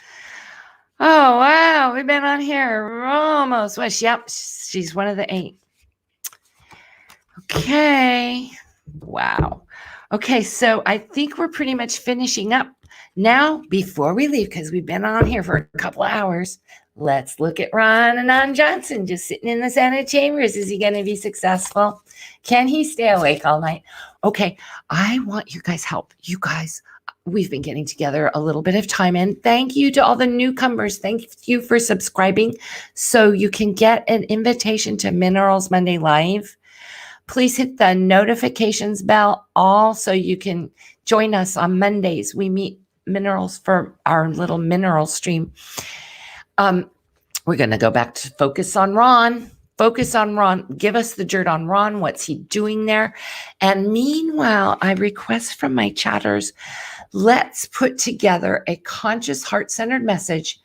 Oh, wow. We've been on here almost. Well, yep, she's one of the 8. Okay. Wow. Okay, so I think we're pretty much finishing up. Now, before we leave, because we've been on here for a couple of hours, let's look at Ron Anon Johnson just sitting in the Senate chambers. Is he going to be successful? Can he stay awake all night? Okay, I want you guys' help. You guys, we've been getting together a little bit of time, and thank you to all the newcomers. Thank you for subscribing so you can get an invitation to Minerals Monday Live. Please hit the notifications bell all so you can join us on Mondays. We meet minerals for our little mineral stream. We're going to go back to focus on Ron. Focus on Ron. Give us the dirt on Ron. What's he doing there? And meanwhile, I request from my chatters, let's put together a conscious, heart-centered message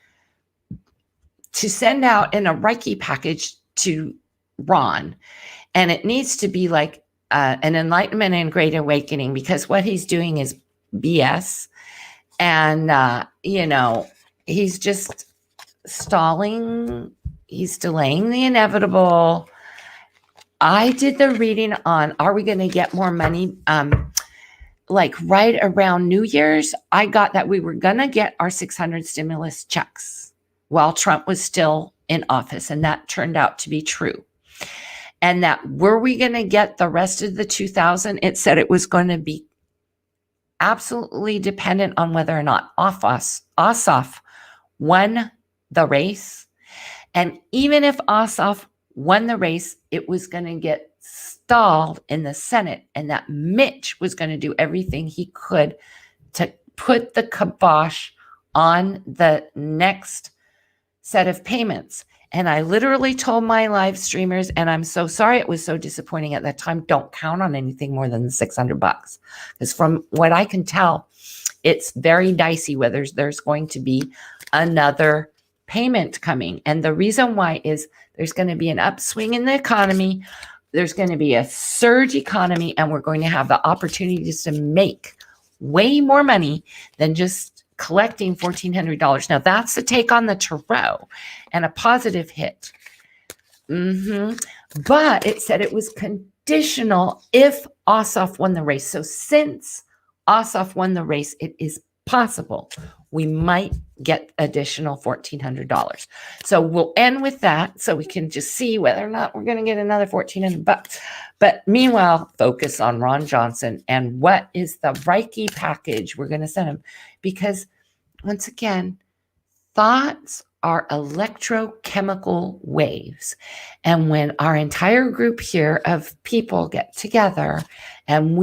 to send out in a Reiki package to Ron. And it needs to be like an enlightenment and great awakening, because what he's doing is BS. And, he's just stalling. He's delaying the inevitable. I did the reading on, are we going to get more money? Like right around New Year's, I got that we were going to get our 600 stimulus checks while Trump was still in office. And that turned out to be true. And that were we going to get the rest of the 2,000? It said it was going to be absolutely dependent on whether or not Ossoff won the race. And even if Ossoff won the race, it was going to get stalled in the Senate, and that Mitch was going to do everything he could to put the kibosh on the next set of payments. And I literally told my live streamers, and I'm so sorry it was so disappointing at that time, don't count on anything more than $600. Because from what I can tell, it's very dicey whether there's going to be another payment coming. And the reason why is there's going to be an upswing in the economy. There's going to be a surge economy, and we're going to have the opportunities to make way more money than just collecting $1,400. Now, that's the take on the tarot and a positive hit. But it said it was conditional if Ossoff won the race. So since Ossoff won the race, it is possible we might get additional $1,400. So we'll end with that so we can just see whether or not we're going to get another $1,400. But meanwhile, focus on Ron Johnson and what is the Reiki package we're going to send him. Because once again, thoughts are electrochemical waves. And when our entire group here of people get together and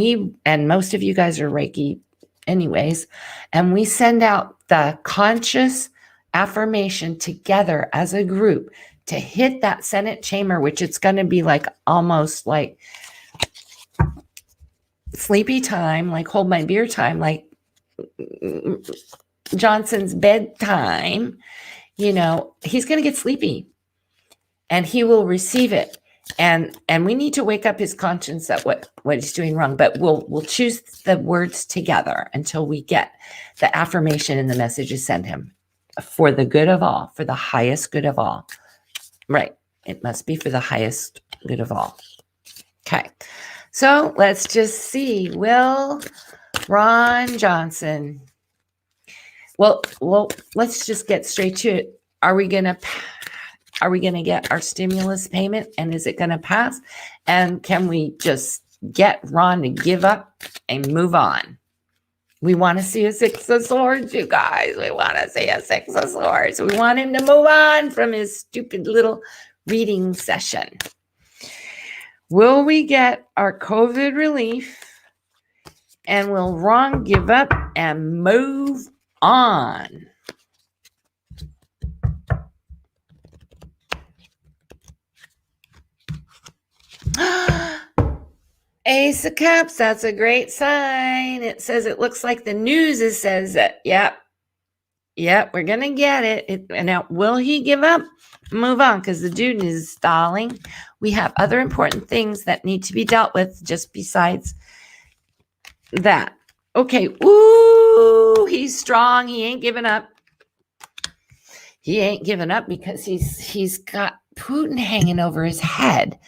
most of you guys are Reiki anyways, and we send out the conscious affirmation together as a group to hit that Senate chamber, which it's going to be like almost like sleepy time, like hold my beer time, like Johnson's bedtime, he's going to get sleepy and he will receive it. And we need to wake up his conscience at what he's doing wrong, but we'll choose the words together until we get the affirmation and the messages sent him for the good of all, for the highest good of all. Right. It must be for the highest good of all. Okay. So let's just see. Will Ron Johnson. Well, let's just get straight to it. Are we going to get our stimulus payment, and is it going to pass? And can we just get Ron to give up and move on? We want to see a Six of Swords, you guys. We want to see a Six of Swords. We want him to move on from his stupid little reading session. Will we get our COVID relief? And will Ron give up and move on? Ace of Cups, that's a great sign. It says it looks like the news says that, yep, we're going to get it. And now, will he give up? Move on, because the dude is stalling. We have other important things that need to be dealt with just besides that. Okay, ooh, he's strong. He ain't giving up. He ain't giving up because he's got Putin hanging over his head.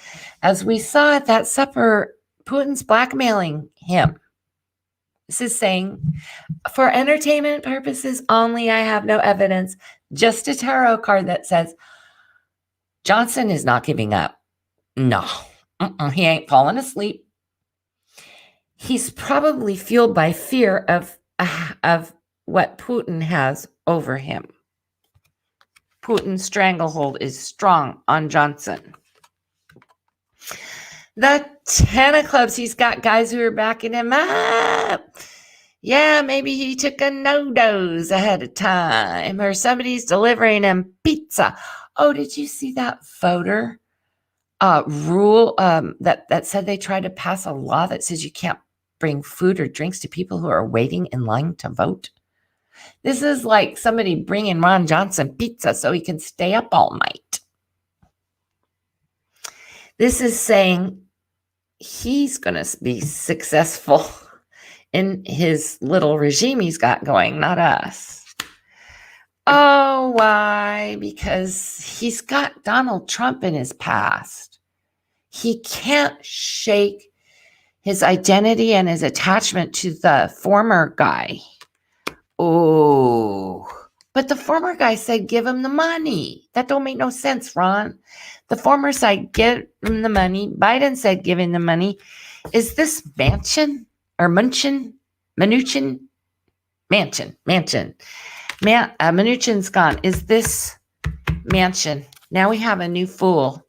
As we saw at that supper, Putin's blackmailing him. This is saying, for entertainment purposes only, I have no evidence. Just a tarot card that says, Johnson is not giving up. No, he ain't falling asleep. He's probably fueled by fear of what Putin has over him. Putin's stranglehold is strong on Johnson. The 10 of clubs, he's got guys who are backing him up. Yeah, maybe he took a no-dose ahead of time, or somebody's delivering him pizza. Oh, did you see that voter rule that said they tried to pass a law that says you can't bring food or drinks to people who are waiting in line to vote? This is like somebody bringing Ron Johnson pizza so he can stay up all night. This is saying he's going to be successful in his little regime he's got going, not us. Oh, why? Because he's got Donald Trump in his past. He can't shake his identity and his attachment to the former guy. Oh, but the former guy said, give him the money. That don't make no sense, Ron. The former side, give him the money. Biden said, give him the money. Is this Manchin or Munchin? Mnuchin? Manchin. Mnuchin's gone. Is this Manchin? Now we have a new fool.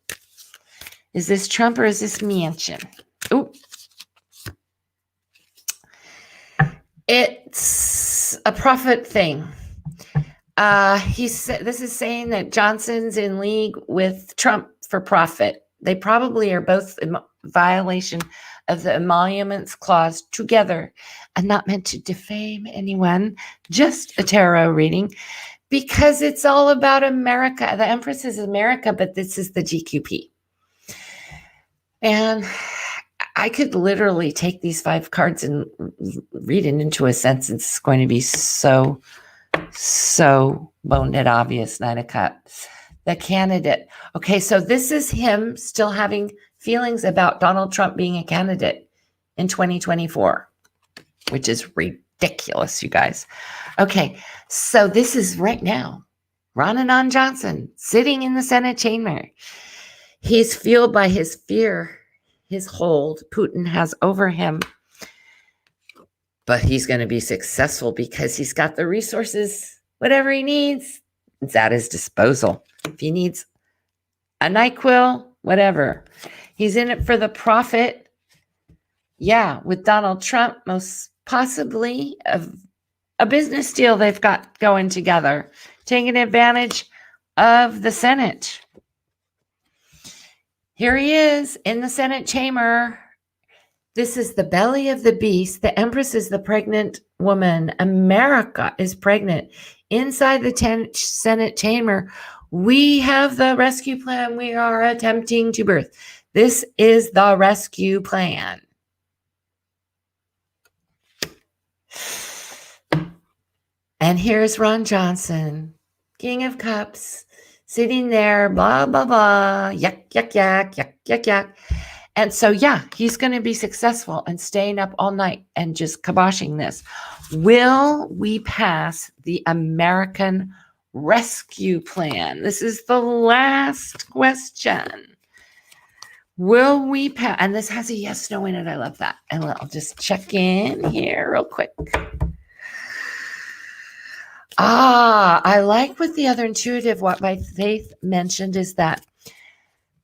Is this Trump or is this Manchin? Ooh. It's a profit thing. This is saying that Johnson's in league with Trump for profit. They probably are both in violation of the emoluments clause together and not meant to defame anyone, just a tarot reading, because it's all about America. The Empress is America, but this is the GQP. And I could literally take these 5 cards and read it into a sentence. It's going to be so bone dead obvious. 9 of Cups. The candidate. Okay, so this is him still having feelings about Donald Trump being a candidate in 2024, which is ridiculous, you guys. Okay, so this is right now. Ron Anon Johnson sitting in the Senate chamber. He's fueled by his fear, his hold Putin has over him. But he's going to be successful because he's got the resources. Whatever he needs, it's at his disposal. If he needs a NyQuil, whatever. He's in it for the profit. Yeah, with Donald Trump, most possibly of a business deal they've got going together, taking advantage of the Senate. Here he is in the Senate chamber. This is the belly of the beast. The Empress is the pregnant woman. America is pregnant. Inside the Senate chamber, we have the rescue plan we are attempting to birth. This is the rescue plan. And here's Ron Johnson, King of Cups, sitting there, blah, blah, blah, yuck, yuck, yuck, yuck, yuck, yuck. And so, yeah, he's going to be successful and staying up all night and just kiboshing this. Will we pass the American Rescue Plan? This is the last question. Will we pass? And this has a yes, no in it. I love that. And I'll just check in here real quick. I like what the other intuitive, what my faith mentioned is that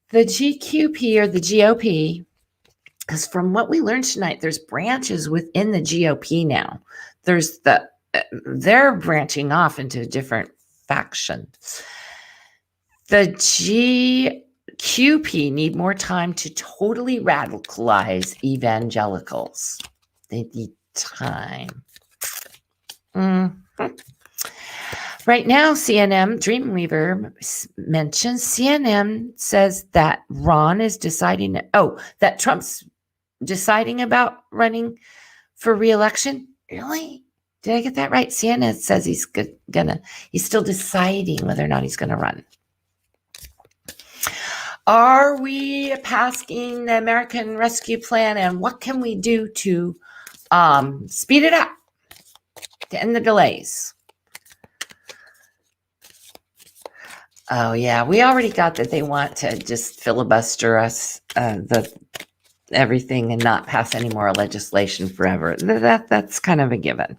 the GQP or the GOP, because from what we learned tonight, there's branches within the GOP now. They're branching off into different factions. The GQP need more time to totally radicalize evangelicals. They need time. Mm-hmm. Right now, CNN, Dreamweaver mentions, CNN says that Ron is deciding, that Trump's deciding about running for re-election. Really? Did I get that right? CNN says he's still deciding whether or not he's gonna run. Are we passing the American Rescue Plan, and what can we do to speed it up, to end the delays? Oh, yeah, we already got that they want to just filibuster us, everything and not pass any more legislation forever. That's kind of a given.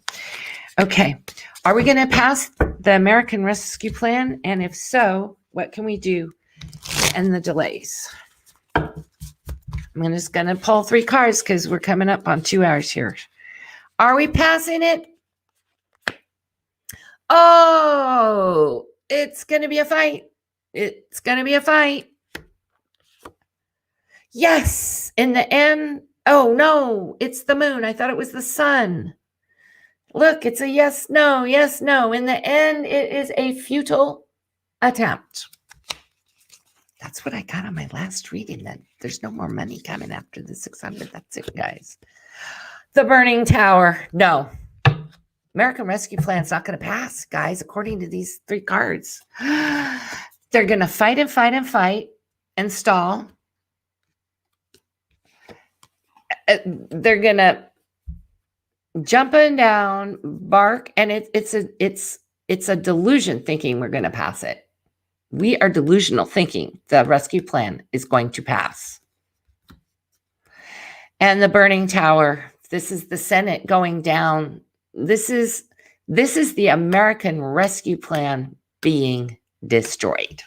Okay, are we going to pass the American Rescue Plan? And if so, what can we do to end the delays? I'm just going to pull 3 cards because we're coming up on 2 hours here. Are we passing it? Oh, it's going to be a fight. It's going to be a fight. Yes. In the end. Oh, no. It's the moon. I thought it was the sun. Look, it's a yes, no, yes, no. In the end, it is a futile attempt. That's what I got on my last reading. That there's no more money coming after the 600. That's it, guys. The Burning Tower. No. American Rescue Plan's not going to pass, guys, according to these 3 cards. They're going to fight and fight and fight and stall. They're going to jump and down, bark, and it's a delusion thinking we're going to pass it. We are delusional thinking the rescue plan is going to pass. And the Burning Tower, this is the Senate going down. This is the American Rescue Plan being destroyed.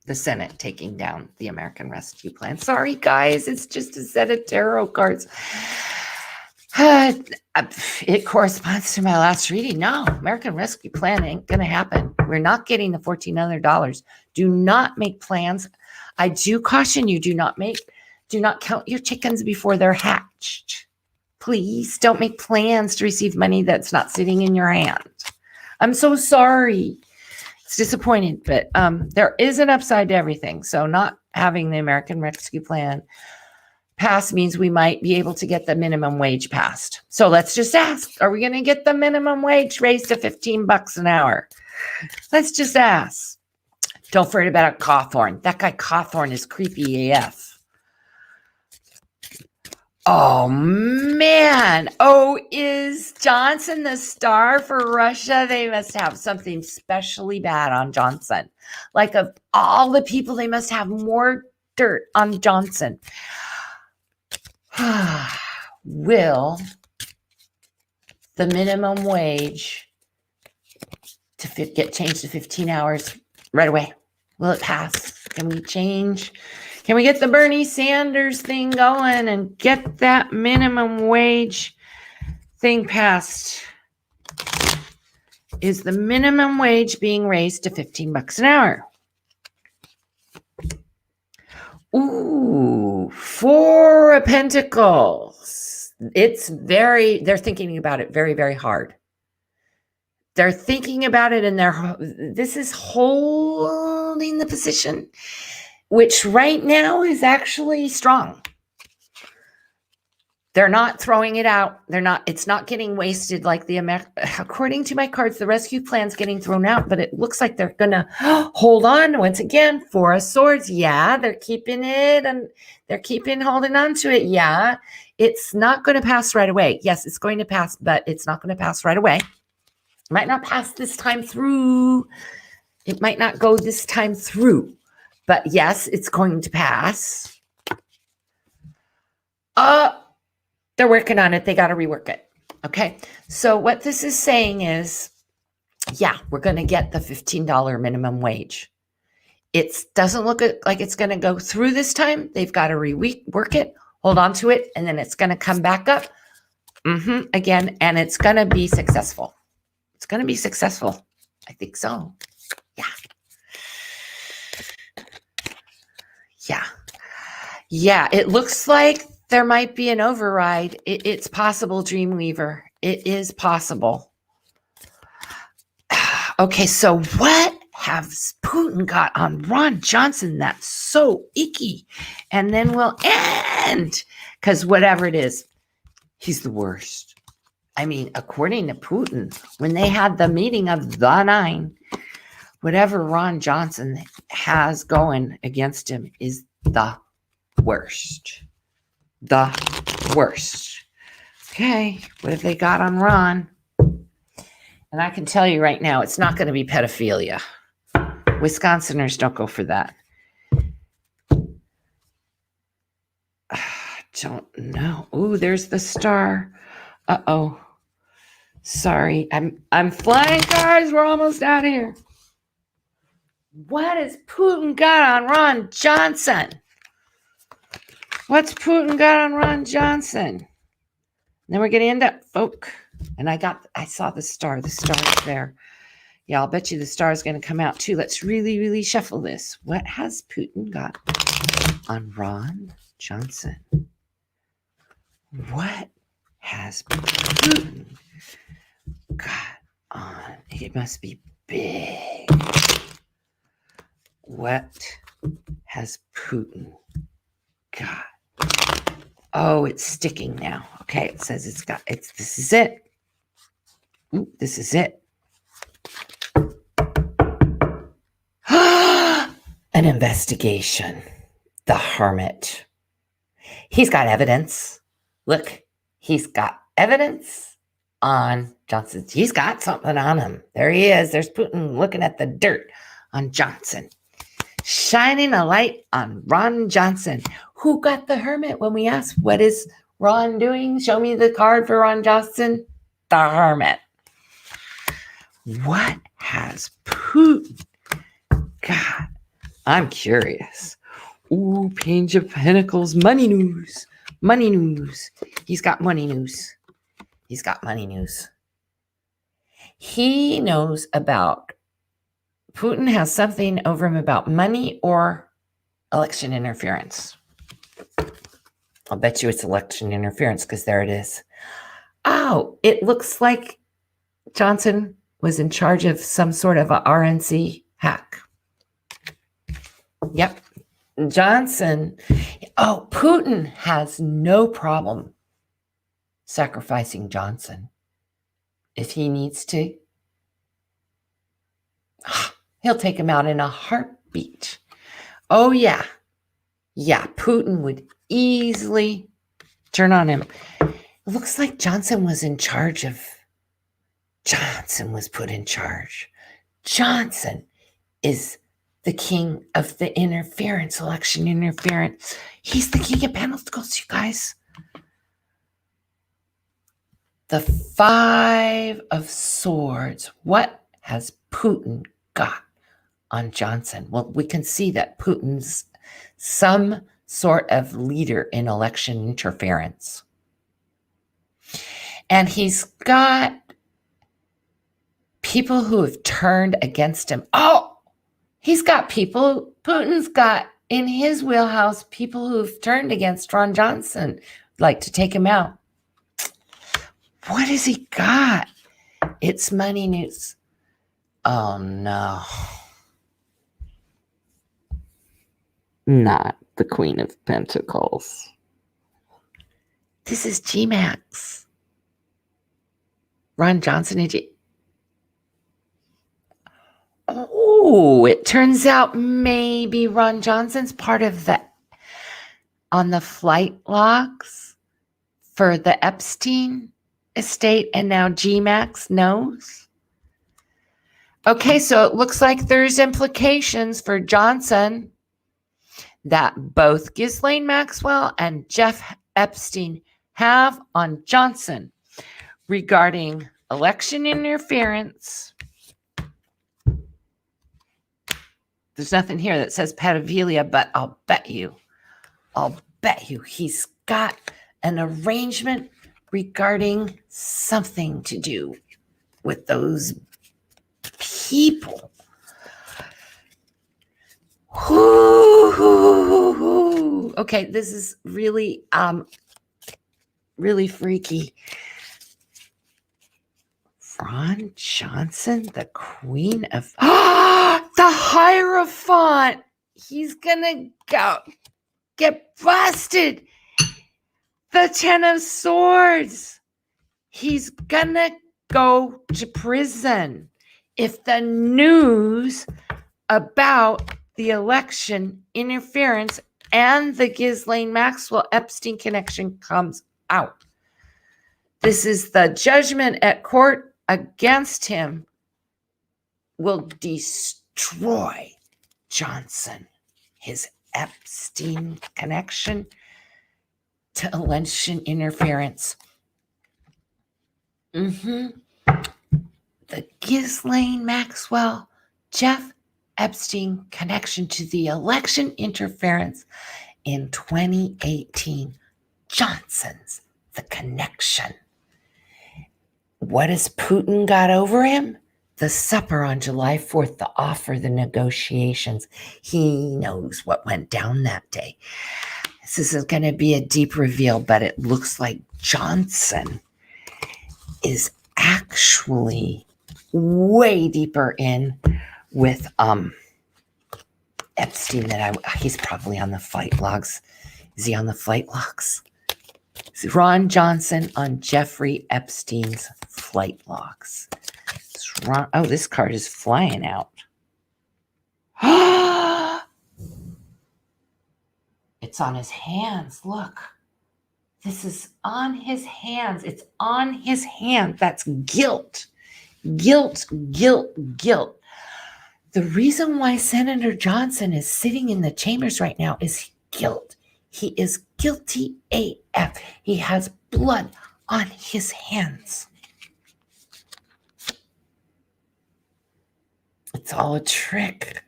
The Senate taking down the American Rescue Plan. Sorry, guys, it's just a set of tarot cards. It corresponds to my last reading. No, American Rescue Plan ain't going to happen. We're not getting the $1,400. Do not make plans. I do caution you, do not count your chickens before they're hatched. Please don't make plans to receive money that's not sitting in your hand. I'm so sorry. It's disappointing, but there is an upside to everything. So not having the American Rescue Plan pass means we might be able to get the minimum wage passed. So let's just ask, are we going to get the minimum wage raised to $15 an hour? Let's just ask. Don't forget about Cawthorn. That guy Cawthorn is creepy AF. Oh, man. Oh, is Johnson the star for Russia? They must have something especially bad on Johnson. Like of all the people, they must have more dirt on Johnson. Will the minimum wage get changed to 15 hours right away? Will it pass? Can we change? Can we get the Bernie Sanders thing going and get that minimum wage thing passed? Is the minimum wage being raised to $15 an hour? Ooh, Four of Pentacles. They're thinking about it very, very hard. They're thinking about it and this is holding the position, which right now is actually strong. They're not throwing it out. It's not getting wasted like according to my cards, the rescue plan's getting thrown out, but it looks like they're going to hold on once again. Four of Swords. Yeah, they're keeping it and they're holding on to it. Yeah, it's not going to pass right away. Yes, it's going to pass, but it's not going to pass right away. It might not pass this time through. It might not go this time through, but yes, it's going to pass. They're working on it. They got to rework it. Okay. So what this is saying is, yeah, we're going to get the $15 minimum wage. It doesn't look like it's going to go through this time. They've got to rework it, hold on to it, and then it's going to come back up again, and it's going to be successful. It's going to be successful. I think so. Yeah. Yeah. Yeah. It looks like there might be an override. It's possible, Dreamweaver. It is possible. Okay, so what has Putin got on Ron Johnson that's so icky? And then we'll end. Because whatever it is, he's the worst. I mean, according to Putin, when they had the meeting of the 9, whatever Ron Johnson has going against him is the worst. The worst. Okay, what have they got on Ron? And I can tell you right now, it's not going to be pedophilia. Wisconsiners don't go for that. Don't know. Ooh, there's the star. Uh-oh. Sorry. I'm flying cars. We're almost out of here. What has Putin got on Ron Johnson? What's Putin got on Ron Johnson? And then we're going to end up, folk. And I saw the star. The star is there. Yeah, I'll bet you the star is going to come out too. Let's really, really shuffle this. What has Putin got on Ron Johnson? What has Putin got on? It must be big. What has Putin got? Oh, it's sticking now. Okay, it says this is it. Ooh, this is it. An investigation. The Hermit. He's got evidence. Look, he's got evidence on Johnson. He's got something on him. There he is. There's Putin looking at the dirt on Johnson. Shining a light on Ron Johnson. Who got the Hermit when we asked, what is Ron doing? Show me the card for Ron Johnson. The Hermit. What has Putin got? I'm curious. Ooh, Page of Pentacles. Money news. Money news. He's got money news. He's got money news. He knows about Putin has something over him about money or election interference. I'll bet you it's election interference because there it is. Oh, it looks like Johnson was in charge of some sort of a RNC hack. Yep. Johnson. Oh, Putin has no problem sacrificing Johnson if he needs to. He'll take him out in a heartbeat. Oh, yeah. Yeah, Putin would easily turn on him. It looks like Johnson was in charge of... Johnson was put in charge. Johnson is the king of the interference, election interference. He's the king of pentacles, you guys. The 5 of Swords. What has Putin got on Johnson? Well, we can see that Putin's some sort of leader in election interference. And he's got people who have turned against him. Oh, he's got people, Putin's got in his wheelhouse people who've turned against Ron Johnson, like to take him out. What has he got? It's money news. Oh, no. Not the Queen of Pentacles. This is G-Max. Ron Johnson and Oh, it turns out maybe Ron Johnson's part of on the flight logs for the Epstein estate, and now G-Max knows. Okay, so it looks like there's implications for Johnson that both Ghislaine Maxwell and Jeff Epstein have on Johnson regarding election interference. There's nothing here that says pedophilia, but I'll bet you he's got an arrangement regarding something to do with those people. Okay, this is really freaky. Ron Johnson, the Queen of the Hierophant. He's gonna get busted. The 10 of Swords. He's gonna go to prison if the news about the election interference and the Ghislaine Maxwell Epstein connection comes out. This is the judgment at court against him will destroy Johnson, his Epstein connection to election interference. The Ghislaine Maxwell, Jeff Epstein connection to the election interference in 2018. Johnson's the connection. What has Putin got over him? The supper on July 4th, the offer, the negotiations. He knows what went down that day. This is going to be a deep reveal, but it looks like Johnson is actually way deeper in with Epstein than he's probably on the flight logs. Is he on the flight logs? Ron Johnson on Jeffrey Epstein's flight logs. This card is flying out. It's on his hands. Look. This is on his hands. It's on his hand. That's guilt. Guilt, guilt, guilt. The reason why Senator Johnson is sitting in the chambers right now is guilt. He is guilty AF. He has blood on his hands. It's all a trick.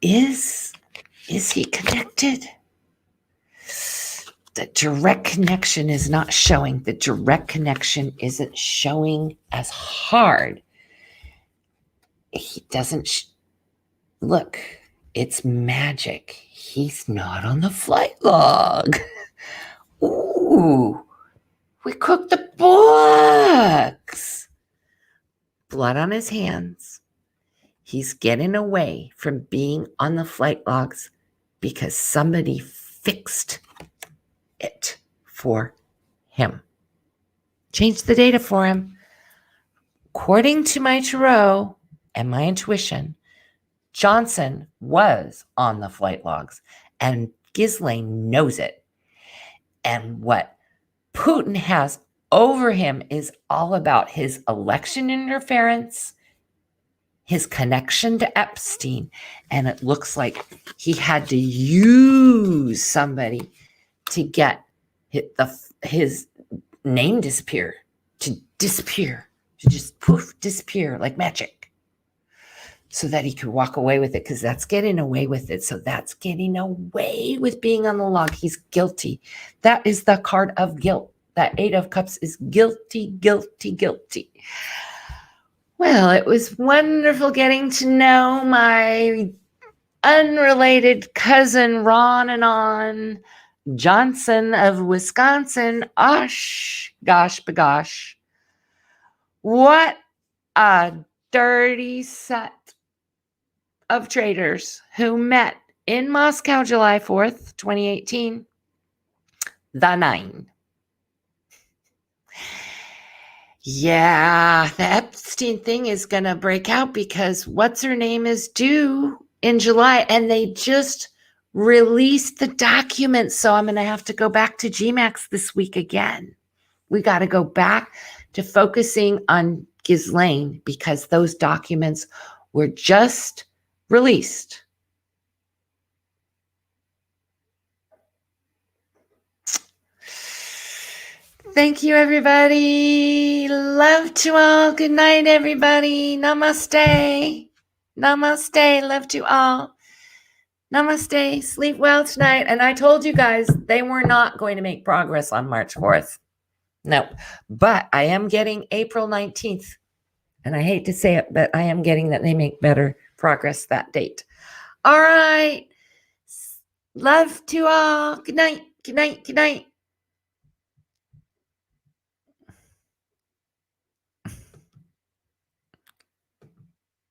Is he connected? The direct connection is not showing. The direct connection isn't showing as hard. He doesn't look. It's magic. He's not on the flight log. Ooh, we cooked the books. Blood on his hands. He's getting away from being on the flight logs because somebody fixed it for him. Changed the data for him. According to my tarot and my intuition, Johnson was on the flight logs, and Ghislaine knows it. And what Putin has over him is all about his election interference, his connection to Epstein, and it looks like he had to use somebody to get his name to disappear, to just poof, disappear like magic, so that he could walk away with it, because that's getting away with it. So that's getting away with being on the log. He's guilty. That is the card of guilt. That 8 of Cups is guilty, guilty, guilty. Well, it was wonderful getting to know my unrelated cousin, Ron Anon Johnson of Wisconsin. Gosh, bagosh. What a dirty set of traitors who met in Moscow, July 4th, 2018. The 9. Yeah, the Epstein thing is going to break out because what's her name is due in July, and they just released the documents. So I'm going to have to go back to GMAX this week again. We got to go back to focusing on Ghislaine because those documents were just released. Thank you, everybody. Love to all. Good night, everybody. Namaste. Namaste. Love to all. Namaste. Sleep well tonight. And I told you guys they were not going to make progress on March 4th. No, but I am getting April 19th. And I hate to say it, but I am getting that they make better progress that date. All right. Love to all. Good night. Good night. Good night.